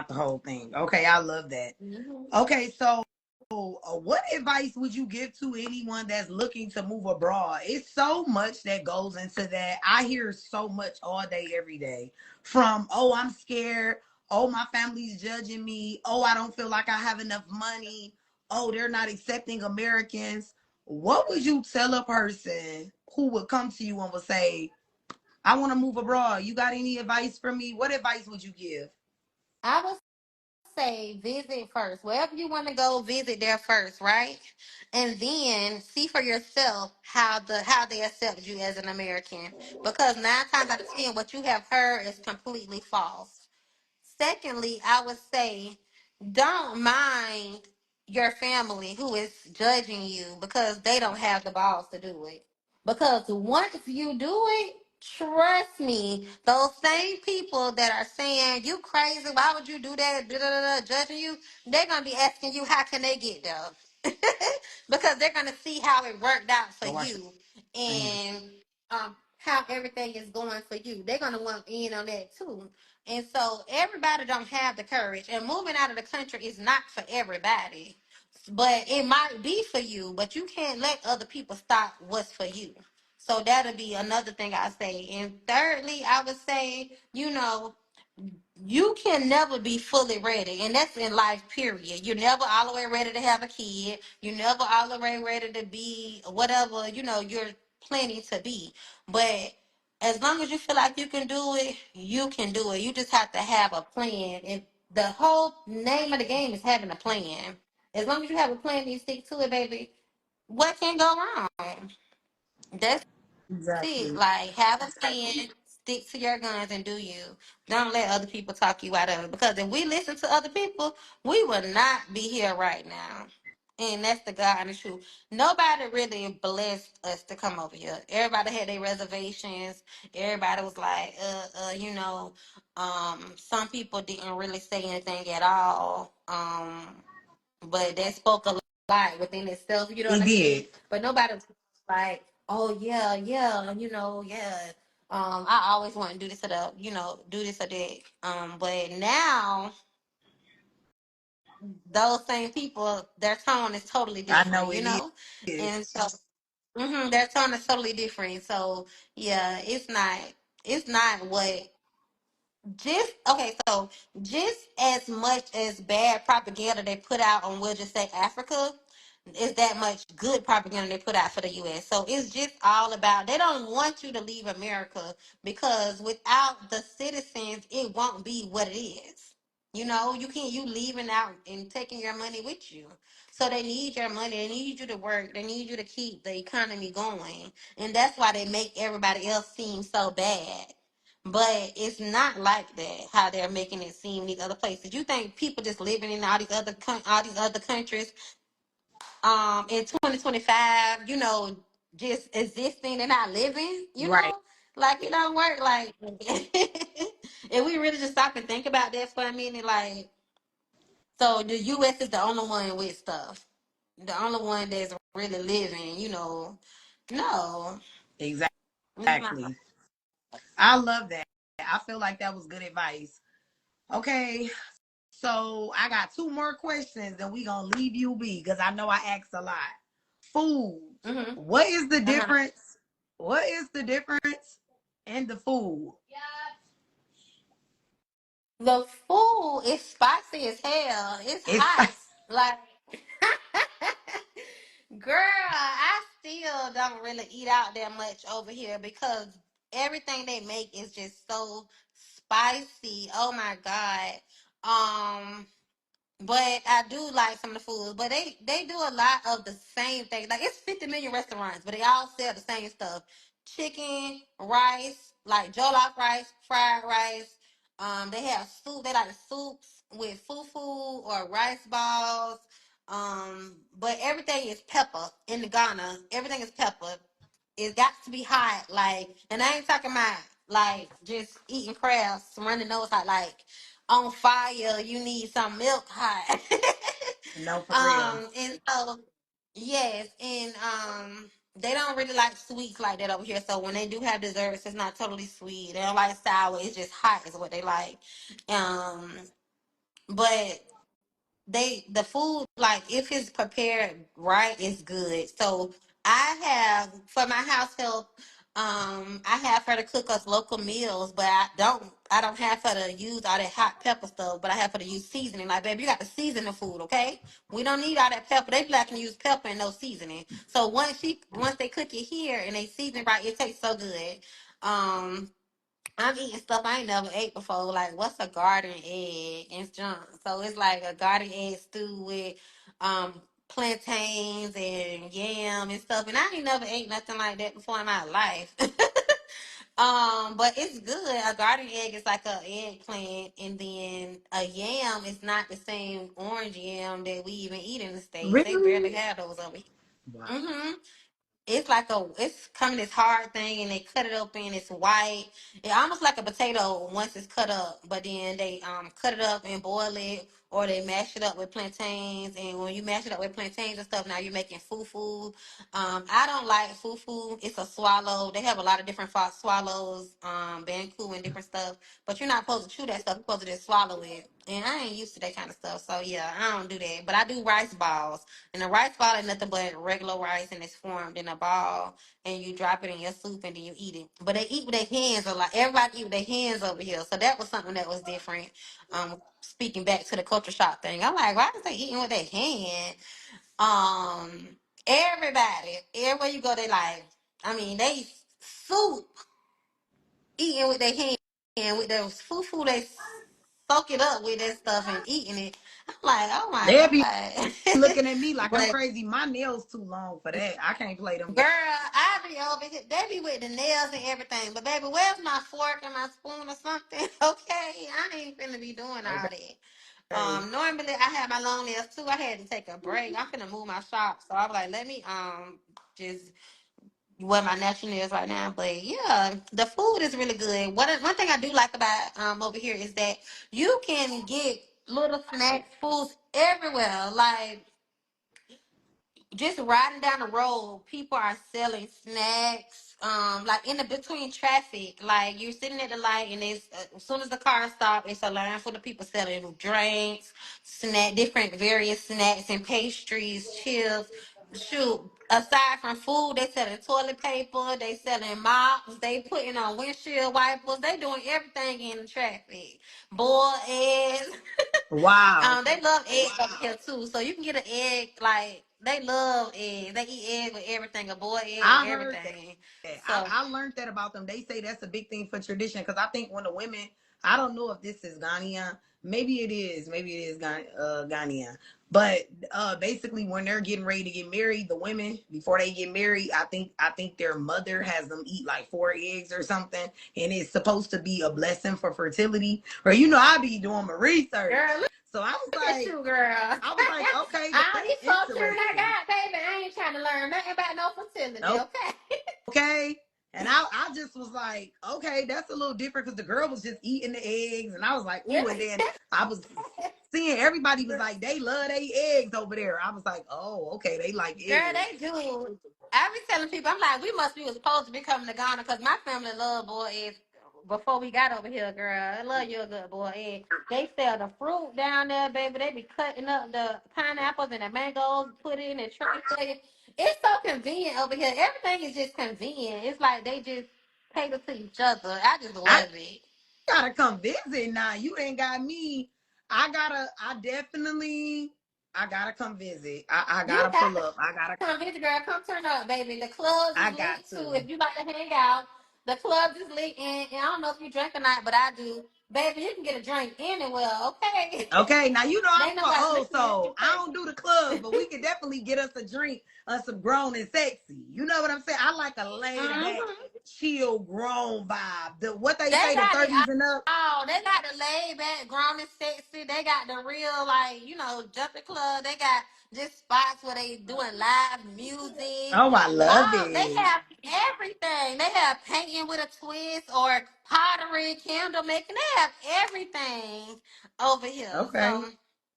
the whole thing. Okay, I love that. hmm Okay, so what advice would you give to anyone that's looking to move abroad? It's so much that goes into that. I hear so much all day, every day from, oh, I'm scared. Oh, my family's judging me. Oh, I don't feel like I have enough money. Oh, they're not accepting Americans. What would you tell a person who would come to you and would say, I want to move abroad? You got any advice for me? What advice would you give? I would say visit first. Wherever you want to go, visit there first, right? And then see for yourself how they accept you as an American. Because 9 times out of 10, what you have heard is completely false. Secondly, I would say don't mind your family who is judging you because they don't have the balls to do it. Because once you do it, trust me, those same people that are saying you crazy, why would you do that, da, da, da, da, judging you, they're gonna be asking you how can they get there, because they're gonna see how it worked out for Go watch you the news. and how everything is going for you. They're gonna want in on that too. And so everybody don't have the courage. And moving out of the country is not for everybody. But it might be for you, but you can't let other people stop what's for you. So that'll be another thing I say. And thirdly, I would say, you can never be fully ready, and that's in life, period. You're never all the way ready to have a kid. You're never all the way ready to be whatever, you're planning to be. But as long as you feel like you can do it, you can do it. You just have to have a plan. And the whole name of the game is having a plan. As long as you have a plan and you stick to it, baby, what can go wrong? That's it. Exactly. Like, have a plan, stick to your guns, and do you. Don't let other people talk you out of it. Because if we listen to other people, we would not be here right now. And that's the God and the truth. Nobody really blessed us to come over here. Everybody had their reservations. Everybody was like, some people didn't really say anything at all. But that spoke a lot within itself, you know what It I mean? did. But nobody was like, oh yeah, yeah, yeah. I always want to do this or that, do this or that. But now those same people, their tone is totally I different, know it is. and so their tone is totally different. So yeah, it's not what just okay, so just as much as bad propaganda they put out on, we'll just say, Africa, is that much good propaganda they put out for the US. So it's just all about, they don't want you to leave America, because without the citizens it won't be what it is. You leaving out and taking your money with you. So they need your money, they need you to work, they need you to keep the economy going. And that's why they make everybody else seem so bad. But it's not like that. How they're making it seem these other places. You think people just living in all these other countries, in 2025, just existing and not living, Right. like it don't work. Like, if we really just stop and think about that for a minute, like, so the U.S. is the only one with stuff, the only one that's really living. No, it's not. Exactly. I love that. I feel like that was good advice. Okay. So I got two more questions and we gonna leave you be because I know I asked a lot. Food. Mm-hmm. What is the Uh-huh. difference? What is the difference in the food? The food is spicy as hell. It's It's hot. Like, girl, I still don't really eat out that much over here because everything they make is just so spicy. Oh my God. But I do like some of the foods. But they do a lot of the same thing. Like, it's 50 million restaurants, but they all sell the same stuff: chicken, rice, like jollof rice, fried rice. They have soup. They like soups with fufu or rice balls. But everything is pepper in the Ghana. Everything is pepper. It got to be hot. Like, and I ain't talking about like just eating crabs, running nose hot. Like, on fire, you need some milk hot. no for real. And so yes, and they don't really like sweets like that over here. So when they do have desserts, it's not totally sweet. They don't like sour. It's just hot is what they like. Um, but the food, like if it's prepared right, it's good. So I have for my house help, I have her to cook us local meals, but I don't have her to use all that hot pepper stuff, but I have her to use seasoning. Like, baby, you got to season the food, okay? We don't need all that pepper. They like to use pepper and no seasoning. So once they cook it here and they season it right, it tastes so good. Um I'm eating stuff I ain't never ate before. Like, what's a garden egg and junk? So it's like a garden egg stew with um plantains and yam and stuff. And I ain't never ate nothing like that before in my life. But it's good. A garden egg is like a eggplant, and then a yam is not the same orange yam that we even eat in the States. They barely Really? have those over here. Wow. Mm-hmm. It's coming this hard thing, and they cut it open. It's white. It almost like a potato once it's cut up, but then they cut it up and boil it, or they mash it up with plantains. And when you mash it up with plantains and stuff, now you're making fufu. I don't like fufu. It's a swallow. They have a lot of different swallows, banku and different stuff. But you're not supposed to chew that stuff. You're supposed to just swallow it. And I ain't used to that kind of stuff. So yeah, I don't do that. But I do rice balls. And the rice ball is nothing but regular rice, and it's formed in a ball, and you drop it in your soup, and then you eat it. But they eat with their hands a lot. Everybody eat with their hands over here. So that was something that was different. Speaking back to the culture shock thing, I'm like, why is they eating with their hand? Um, everywhere you go, they like, I mean, they soup eating with their hand with those fufu. They soak it up with that stuff and eating it. I'm like, oh my They'll be god. looking at me like I'm But crazy. My nails too long for that. I can't play them girl, games. I be over here. They be with the nails and everything. But baby, where's my fork and my spoon or something? Okay, I ain't finna be doing all that. Okay. Normally I have my long nails too. I had to take a break. I'm finna move my shop, so I was like, let me just wear my natural nails right now. But yeah, the food is really good. One thing I do like about over here is that you can get little snacks, foods everywhere. Like just riding down the road, people are selling snacks. Like in the between traffic, like you're sitting at the light, and it's as soon as the car stops, it's a line full of people selling drinks, different various snacks and pastries, chips. Shoot, aside from food, they selling toilet paper, they selling mops, they putting on windshield wipers, they doing everything in the traffic. Boiled eggs. Wow. They love eggs over here too. So you can get an egg, like they love eggs. They eat eggs with everything, a boiled egg with I heard that. everything. I, So I learned that about them. They say that's a big thing for tradition because I think when the women, I don't know if this is Ghanaian, maybe it is Ghanaian, but basically when they're getting ready to get married, the women before they get married, I think their mother has them eat like 4 eggs or something, and it's supposed to be a blessing for fertility. Or I be doing my research, girl, so look at you, girl. I was like, okay, All that's these cultures I interesting. got, baby, I ain't trying to learn nothing about no fertility, okay? Okay. And I just was like, okay, that's a little different because the girl was just eating the eggs. And I was like, Yeah. ooh. And then I was seeing everybody was like, they love their eggs over there. I was like, oh, okay, they like Girl, eggs. they do. I be telling people, I'm like, we must be supposed to be coming to Ghana because my family love boy eggs before we got over here, girl. I love you a good boy egg. They sell the fruit down there, baby. They be cutting up the pineapples and the mangoes, put it in the tray for you. It's so convenient over here. Everything is just convenient. It's like they just cater to each other. I just I love it. gotta come visit now. You ain't got me. I gotta come visit. I You gotta got pull up. come visit, girl. Come turn up, baby. The clubs I is got lit too. to. If you like to hang out, the clubs is lit. And I don't know if you drink or not, but I do. Baby, you can get a drink anywhere, okay? Okay, now I'm Ain't for nobody old looking at you soul. I crazy. don't do the clubs, but we could definitely get us a drink of some grown and sexy. You know what I'm saying? I like a laid back, Mm-hmm. chill, grown vibe. The what they They say, the got it 30s and up. all. They got the laid back, grown and sexy. They got the real, like, jumping club. They got just spots where they doing live music. Oh, I love They it. have everything. They have painting with a twist or pottery, candle making. They have everything over here. Okay, So, I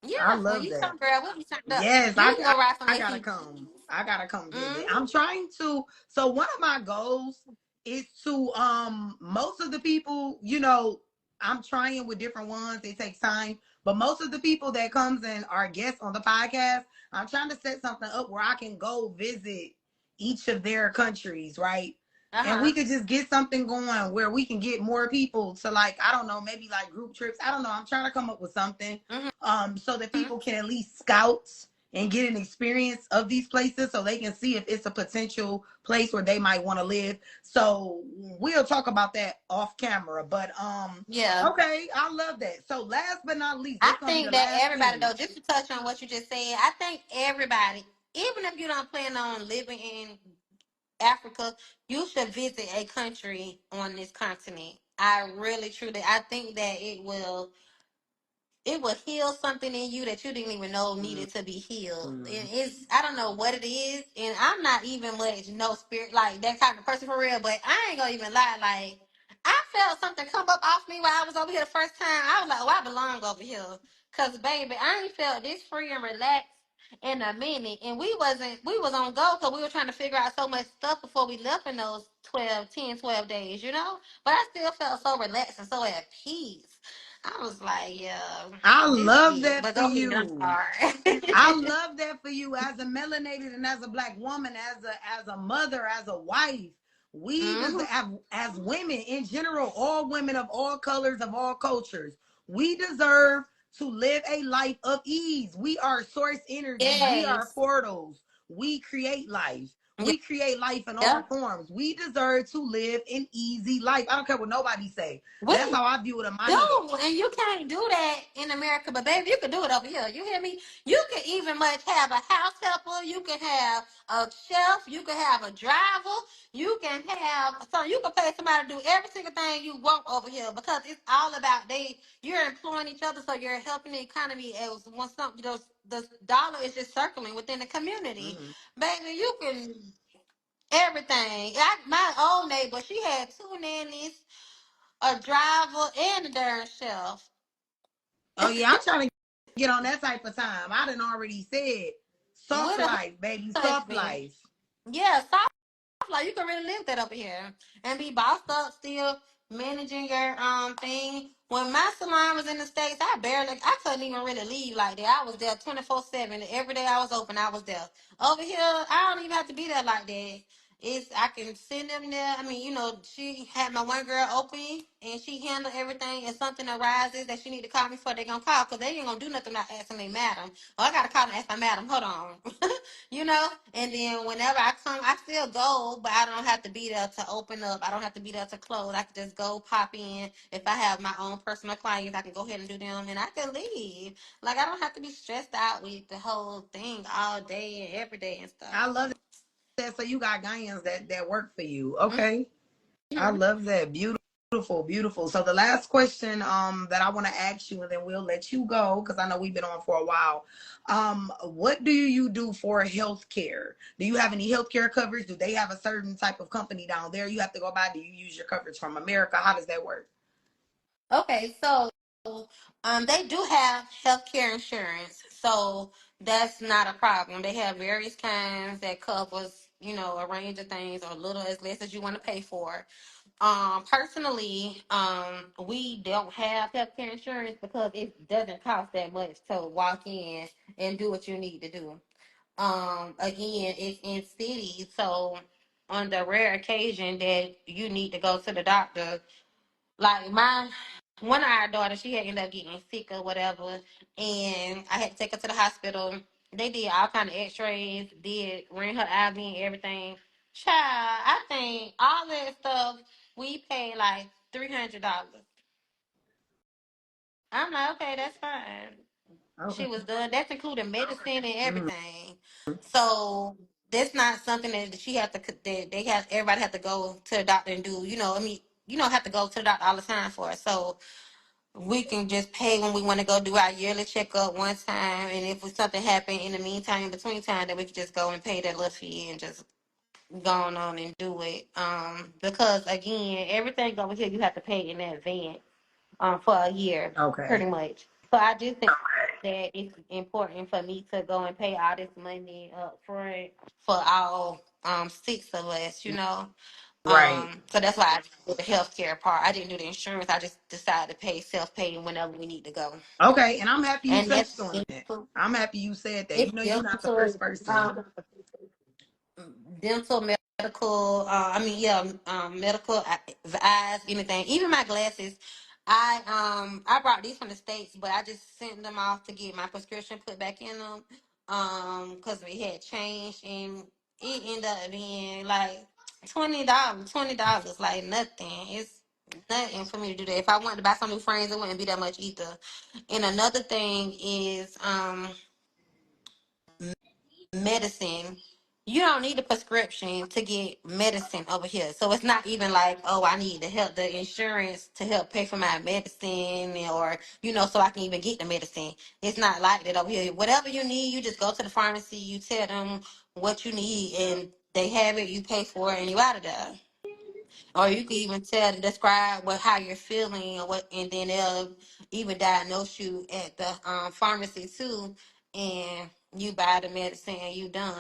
yeah, when love you that. come, girl, we'll be turned up. Yes, You can go ride some of I that gotta heat. come. I gotta come visit. Mm-hmm. I'm trying to. So one of my goals is to most of the people, I'm trying with different ones. It takes time, But most of the people that comes and are guests on the podcast, I'm trying to set something up where I can go visit each of their countries, right? And Uh-huh. we could just get something going where we can get more people to, like, I don't know, maybe like group trips. I don't know. I'm trying to come up with something Mm-hmm. so that people can at least scout and get an experience of these places so they can see if it's a potential place where they might want to live. So we'll talk about that off camera. But Yeah. okay, I love that. So last but not least, I this gonna be think the that last everybody, thing. though, just to touch on what you just said, I think everybody, even if you don't plan on living in Africa, you should visit a country on this continent. I really, truly, I think that it will heal something in you that you didn't even know needed to be healed. Mm-hmm. And it's, I don't know what it is, and I'm not even much no spirit like that kind of person for real. But I ain't gonna even lie, like I felt something come up off me while I was over here the first time. I was like, oh, I belong over here, cause baby, I ain't felt this free and relaxed in a minute. And we was on go because we were trying to figure out so much stuff before we left in those 12 days, you know. But I still felt so relaxed and so at peace. I was like, yeah, I this love it. that But for go ahead, I'm you. I sorry. love that for you as a melanated and as a black woman, as a mother, as a wife. We Hmm. deserve, as women in general, all women of all colors, of all cultures, we deserve to live a life of ease. We are source energy. We are Yes. portals. We create life. Yeah. We create life in all Yeah. forms. We deserve to live an easy life. I don't care what nobody say. That's We how I view it in my do, head. and you can't do that in America, but baby, you can do it over here. You hear me? You can even much have a house helper. You can have a chef. You can have a driver. You can have so you can pay somebody to do every single thing you want over here because it's all about you're employing each other, so you're helping the economy. As once something the dollar is just circling within the community, Mm-hmm. baby. You can everything. My old neighbor, she had two nannies, a driver, and a darn chef. Oh yeah, I'm trying to get on that type of time. I done already said soft With a life, baby, soft husband. life. Yeah, soft life. You can really live that over here and be bossed up still managing your thing. When my salon was in the States, I couldn't even really leave like that. I was there 24/7. Every day I was open, I was there. Over here, I don't even have to be there like that. I can send them there. I mean, she had my one girl open and she handled everything. If something arises that she need to call me for, they gonna call because they ain't gonna do nothing without asking me, madam. Oh, I gotta call and ask my madam. Hold on. And then whenever I come, I still go, but I don't have to be there to open up. I don't have to be there to close. I can just go pop in. If I have my own personal clients, I can go ahead and do them and I can leave. Like I don't have to be stressed out with the whole thing all day and every day and stuff. I love that. So you got Ghanaians that work for you. Mm-hmm. Okay. I love that. Beautiful, beautiful. So the last question that I want to ask you, and then we'll let you go because I know we've been on for a while. What do you do for health care? Do you have any healthcare coverage? Do they have a certain type of company down there you have to go by? Do you use your coverage from America? How does that work? Okay, so they do have healthcare insurance, so that's not a problem. They have various kinds that covers, a range of things or little as less as you want to pay for. Personally, we don't have healthcare insurance because it doesn't cost that much to walk in and do what you need to do. Again, it's in cities, so on the rare occasion that you need to go to the doctor, like one of our daughters, she had ended up getting sick or whatever, and I had to take her to the hospital. They did all kind of X-rays, ran her IV and everything. Child, I think all that stuff we paid like $300. I'm like, okay, that's fine. She Okay. was done. That's including medicine and Mhm. everything. So that's not something that she have to. That they have. Everybody have to go to the doctor and do. I mean, you don't have to go to the doctor all the time for it. So we can just pay when we want to go do our yearly checkup one time, and if something happen in the meantime, in between time, then we can just go and pay that little fee and just go on and do it. Because again, everything over here you have to pay in advance, for a year, Okay. pretty much. So I just think that it's important for me to go and pay all this money up front for all six of us. Right. So that's why I did the healthcare part. I didn't do the insurance. I just decided to pay self-pay whenever we need to go. Okay, and I'm happy you And touched that's on that. dental, I'm happy you said that. it's You know, you're not the first dental, person. dental, medical. Medical, eyes, anything. Even my glasses. I brought these from the States, but I just sent them off to get my prescription put back in them. Because we had changed, and it ended up being like $20. $20, like nothing. It's nothing for me to do that. If I wanted to buy some new frames, it wouldn't be that much either. And another thing is medicine. You don't need a prescription to get medicine over here. So it's not even like, oh, I need the insurance to help pay for my medicine, or, so I can even get the medicine. It's not like that over here. Whatever you need, you just go to the pharmacy, you tell them what you need, and they have it, you pay for it, and you out of there. Or you can even describe how you're feeling, and then they'll even diagnose you at the pharmacy too, and you buy the medicine and you done.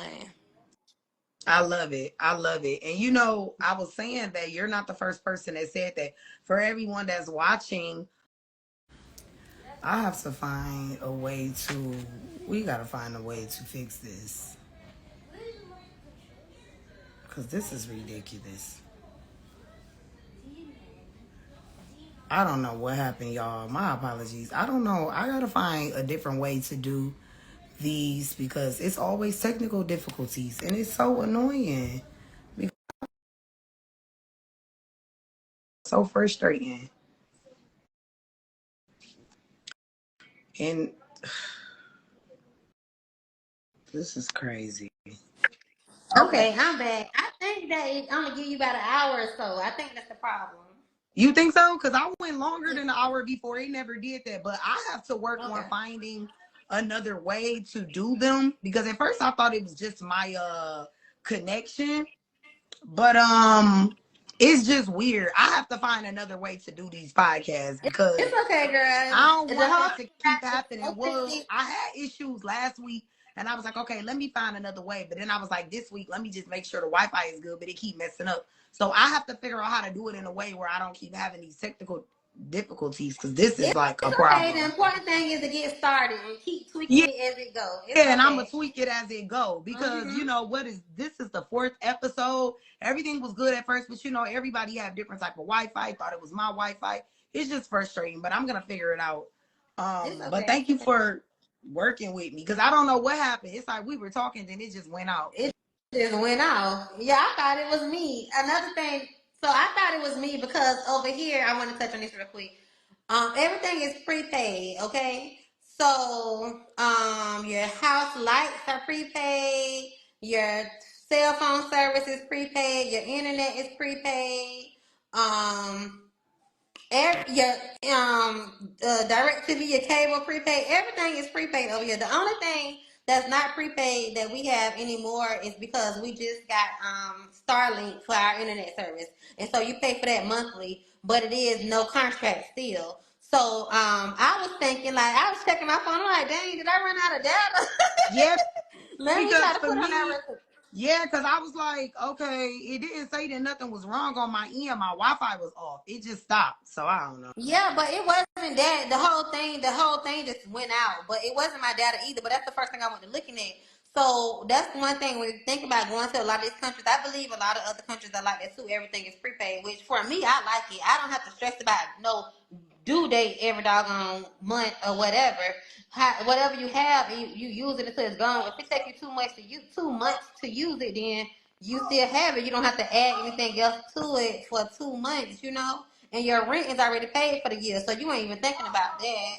I love it. I love it. And you know, I was saying that you're not the first person that said that. For everyone that's watching, I have to find a way to, we got to find a way to fix this. Because this is ridiculous. I don't know what happened, y'all. My apologies. I don't know. I got to find a different way to do these because it's always technical difficulties and it's so annoying. So frustrating. And this is crazy. Okay. Okay, I'm back. I think that it only give you about an hour or so. I think that's the problem. You think so? Because I went longer than an hour before. It never did that. But I have to work on Okay. finding another way to do them. Because at first I thought it was just my connection. But it's just weird. I have to find another way to do these podcasts because It's okay, I girl. don't The want whole that to keep happening. Well, thing. I had issues last week and I was like, okay, let me find another way. But then I was like, this week, let me just make sure the Wi-Fi is good, but it keep messing up. So I have to figure out how to do it in a way where I don't keep having these technical difficulties because this is like a It's okay. The problem. important thing is to get started and keep tweaking Yeah, it as it goes. It's and I'm gonna okay. tweak it as it go because you Mm-hmm. know what is this is the fourth episode. Everything was good at first, but you know everybody have different type of Wi-Fi. Thought it was my Wi-Fi. It's just frustrating, but I'm gonna figure it out. It's But okay. thank you for working with me because I don't know what happened. It's like we were talking, then it just went out. It just went off. Yeah, I thought it was me. Another thing, so I thought it was me because over here, I want to touch on this real quick. Everything is prepaid, okay? So, your house lights are prepaid, your cell phone service is prepaid, your internet is prepaid, um, your direct TV, your cable prepaid, everything is prepaid over here. The only thing that's not prepaid that we have anymore is because we just got Starlink for our internet service, and so you pay for that monthly, but it is no contract still. So I was thinking, like, I was checking my phone, I'm like, dang, did I run out of data? Yeah, Let me try because to for put on that me, record. yeah, because I was like, okay, it didn't say that nothing was wrong on my end. My Wi-Fi was off. It just stopped. So I don't know. Yeah, but it wasn't that. The whole thing just went out. But it wasn't my data either. But that's the first thing I went to looking at. So that's one thing when you think about going to a lot of these countries. I believe a lot of other countries are like that too. Everything is prepaid, which for me, I like it. I don't have to stress about no due date every doggone month or whatever. Whatever you have, you use it until it's gone. If it takes you 2 months to use it, then you still have it. You don't have to add anything else to it for 2 months, and your rent is already paid for the year, so you ain't even thinking about that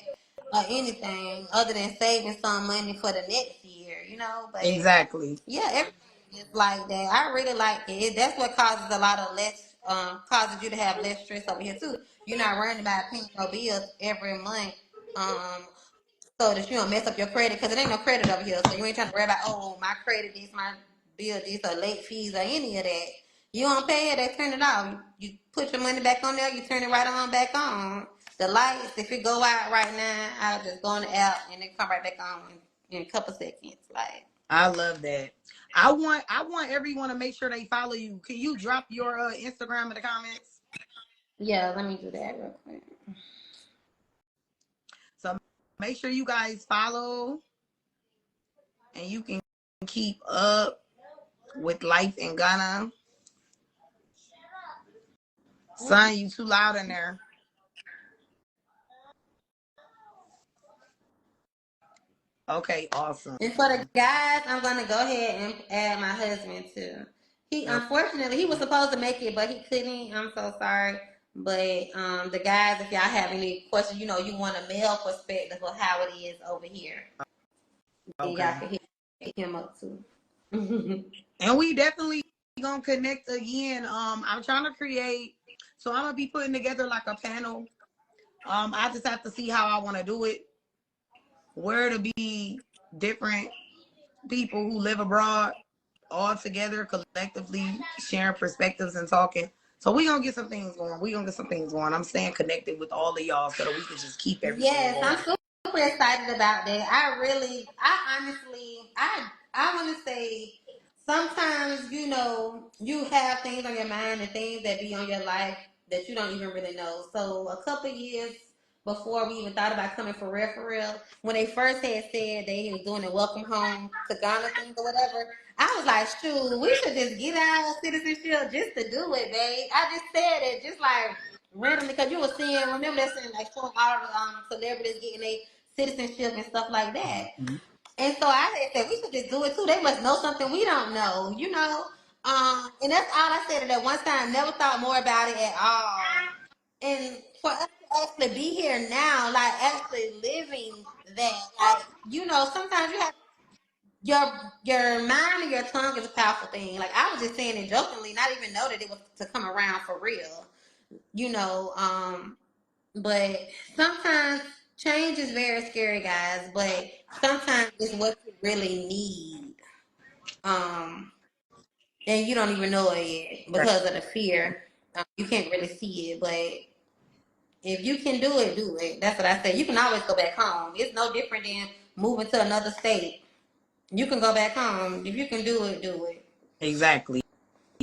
or anything other than saving some money for the next year. But Exactly. yeah, everything is like that. I really like it. That's what causes a lot of less, causes you to have less stress over here too. You're not worrying about paying no bills every month. Um, so that you don't mess up your credit because it ain't no credit over here. So you ain't trying to worry about, oh, my credit is my bill, this or late fees or any of that. You don't pay it, they turn it off. You put your money back on there, you turn it right on back on. The lights, if it go out right now, I'll just go on the app and it come right back on in a couple seconds. Like, I love that. I want everyone to make sure they follow you. Can you drop your Instagram in the comments? Yeah, let me do that real quick. So make sure you guys follow, and you can keep up with life in Ghana. Son, you too loud in there. Okay, awesome. And for the guys, I'm gonna go ahead and add my husband too. He unfortunately he was supposed to make it, but he couldn't. I'm so sorry. But the guys, if y'all have any questions, you know, you want a male perspective of how it is over here, then Okay. y'all can hit him up too. And we definitely gonna connect again. I'm trying to create, so I'm gonna be putting together like a panel. I just have to see how I want to do it. Where to be different people who live abroad all together collectively sharing perspectives and talking. So we gonna get some things going. I'm staying connected with all of y'all so that we can just keep everything Yes, going. I'm super excited about that. I honestly, I want to say sometimes, you know, you have things on your mind and things that be on your life that you don't even really know. So a couple years before we even thought about coming for real, when they first had said they was doing a welcome home to Ghana thing or whatever, I was like, shoot, we should just get our citizenship just to do it, babe. I just said it, just like randomly, because you were seeing, remember that saying like showing all the celebrities getting their citizenship and stuff like that. Mm-hmm. And so I said we should just do it too. They must know something we don't know, you know. And that's all I said at that one time. Never thought more about it at all. And for us to actually be here now, like actually living that, like you know, sometimes you have your mind and your tongue is a powerful thing. Like I was just saying it jokingly, not even know that it was to come around for real, you know. But sometimes change is very scary, guys. But sometimes it's what you really need. Um, and you don't even know it yet because of the fear. You can't really see it, but if you can do it, do it. That's what I say. You can always go back home. It's no different than moving to another state. You can go back home. If you can do it, do it. Exactly.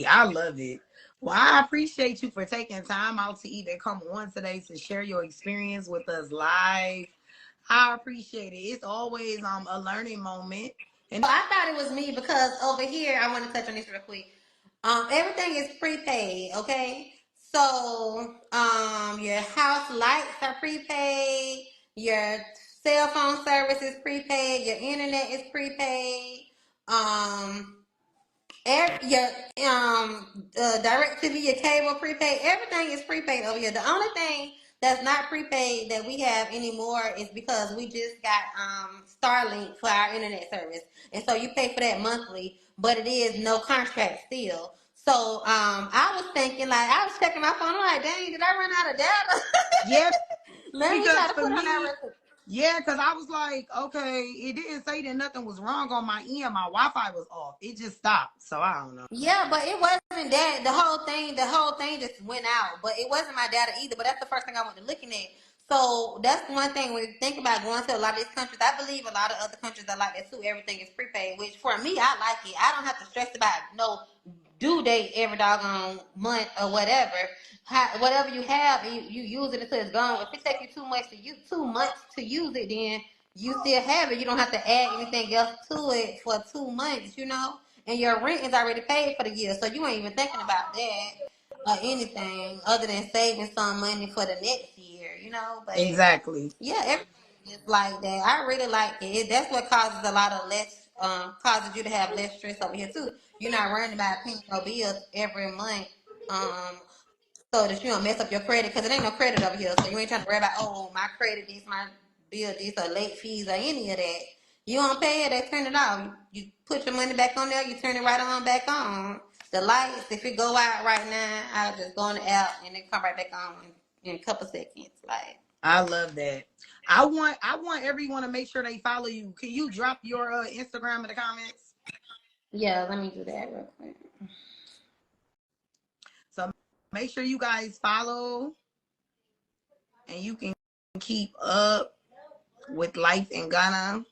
I love it. Well, I appreciate you for taking time out to even come on today to share your experience with us live. I appreciate it. It's always a learning moment. And I thought it was me because over here, I want to touch on this real quick. Everything is prepaid, okay? So, your house lights are prepaid, your cell phone service is prepaid, your internet is prepaid, um, your direct TV, your cable prepaid, everything is prepaid over here. The only thing that's not prepaid that we have anymore is because we just got Starlink for our internet service, and so you pay for that monthly, but it is no contract still. So I was thinking, like, I was checking my phone, I'm like, dang, did I run out of data? yeah, Let me try because to for put on that me, real quick. yeah, because I was like, okay, it didn't say that nothing was wrong on my end. My Wi-Fi was off. It just stopped. So I don't know. Yeah, but it wasn't that. The whole thing just went out. But it wasn't my data either. But that's the first thing I went to looking at. So that's one thing when you think about going to a lot of these countries. I believe a lot of other countries are like that too. Everything is prepaid, which for me, I like it. I don't have to stress about no due date every doggone month or whatever. Whatever you have, you use it until it's gone. If it takes you 2 months to use it, then you still have it. You don't have to add anything else to it for 2 months, you know? And your rent is already paid for the year, so you ain't even thinking about that or anything other than saving some money for the next year, you know? But Exactly. yeah, everything is like that. I really like it. That's what causes a lot of less, causes you to have less stress over here too. You're not worrying about paying no bills every month. Um, so that you don't mess up your credit because it ain't no credit over here. So you ain't trying to worry about, oh, my credit this, my bill this, or late fees or any of that. You don't pay it, they turn it off. You put your money back on there, you turn it right on back on. The lights, if it go out right now, I'll just go on the app and it come right back on in a couple seconds. Like, I love that. I want everyone to make sure they follow you. Can you drop your Instagram in the comments? yeah, let me do that real quick. So make sure you guys follow, and you can keep up with life in Ghana.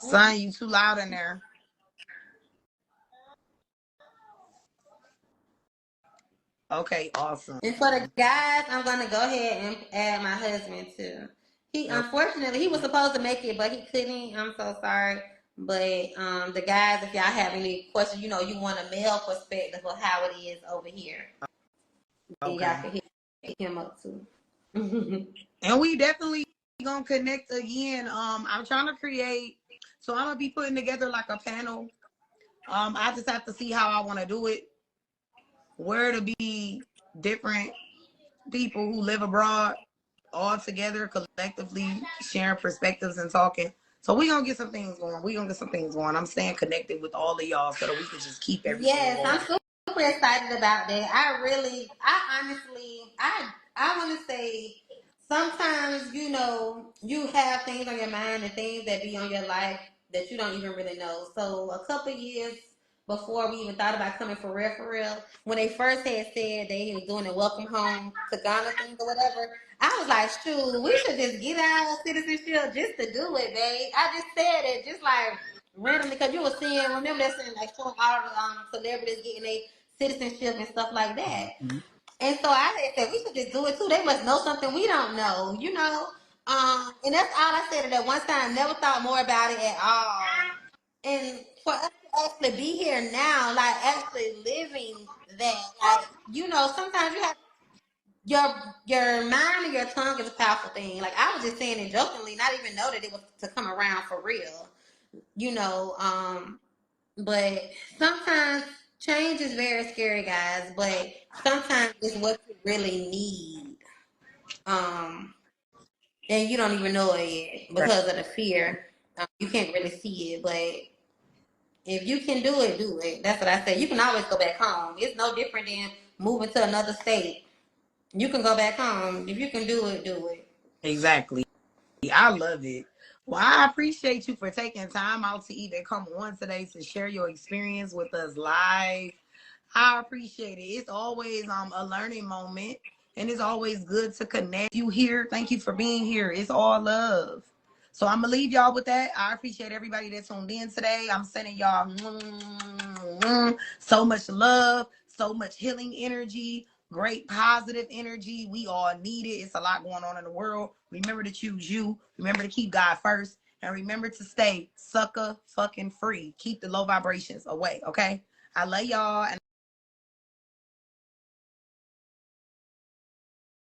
Son, you too loud in there. Okay, awesome. And for the guys, I'm gonna go ahead and add my husband too. He unfortunately he was supposed to make it, but he couldn't. I'm so sorry. But the guys, if y'all have any questions, you know, you want a male perspective of how it is over here, then y'all Okay. can hit him up too. And we definitely gonna connect again. I'm trying to create, so I'm gonna be putting together like a panel. I just have to see how I want to do it. Where to be different people who live abroad all together collectively sharing perspectives and talking. So we gonna get some things going. I'm staying connected with all of y'all so that we can just keep everything Yes, I'm going. super excited about that. I honestly, I want to say sometimes, you know, you have things on your mind and things that be on your life that you don't even really know. So a couple years before we even thought about coming for real, when they first had said they was doing a welcome home to Ghana thing or whatever, I was like, shoot, we should just get our citizenship just to do it, babe. I just said it, just like randomly, because you were seeing, remember that saying like showing all the celebrities getting a citizenship and stuff like that. Mhm. And so I said we should just do it too. They must know something we don't know, you know. And that's all I said at that one time. Never thought more about it at all. And for us to actually be here now, like actually living that, like, you know, sometimes you have your mind and your tongue is a powerful thing. Like I was just saying it jokingly, not even know that it was to come around for real, you know. But sometimes change is very scary, guys. But sometimes it's what you really need. Um, and you don't even know it yet because of the fear. You can't really see it, but if you can do it, do it. That's what I say. You can always go back home. It's no different than moving to another state. You can go back home. If you can do it, do it. Exactly. I love it. Well, I appreciate you for taking time out to even come on today to share your experience with us live. I appreciate it. It's always a learning moment, and it's always good to connect. You here? Thank you for being here. It's all love. So I'm gonna leave y'all with that. I appreciate everybody that tuned in today. I'm sending y'all so much love, so much healing energy, great positive energy. We all need it. It's a lot going on in the world. Remember to choose you. Remember to keep God first. And remember to stay sucker fucking free. Keep the low vibrations away. Okay. I love y'all. And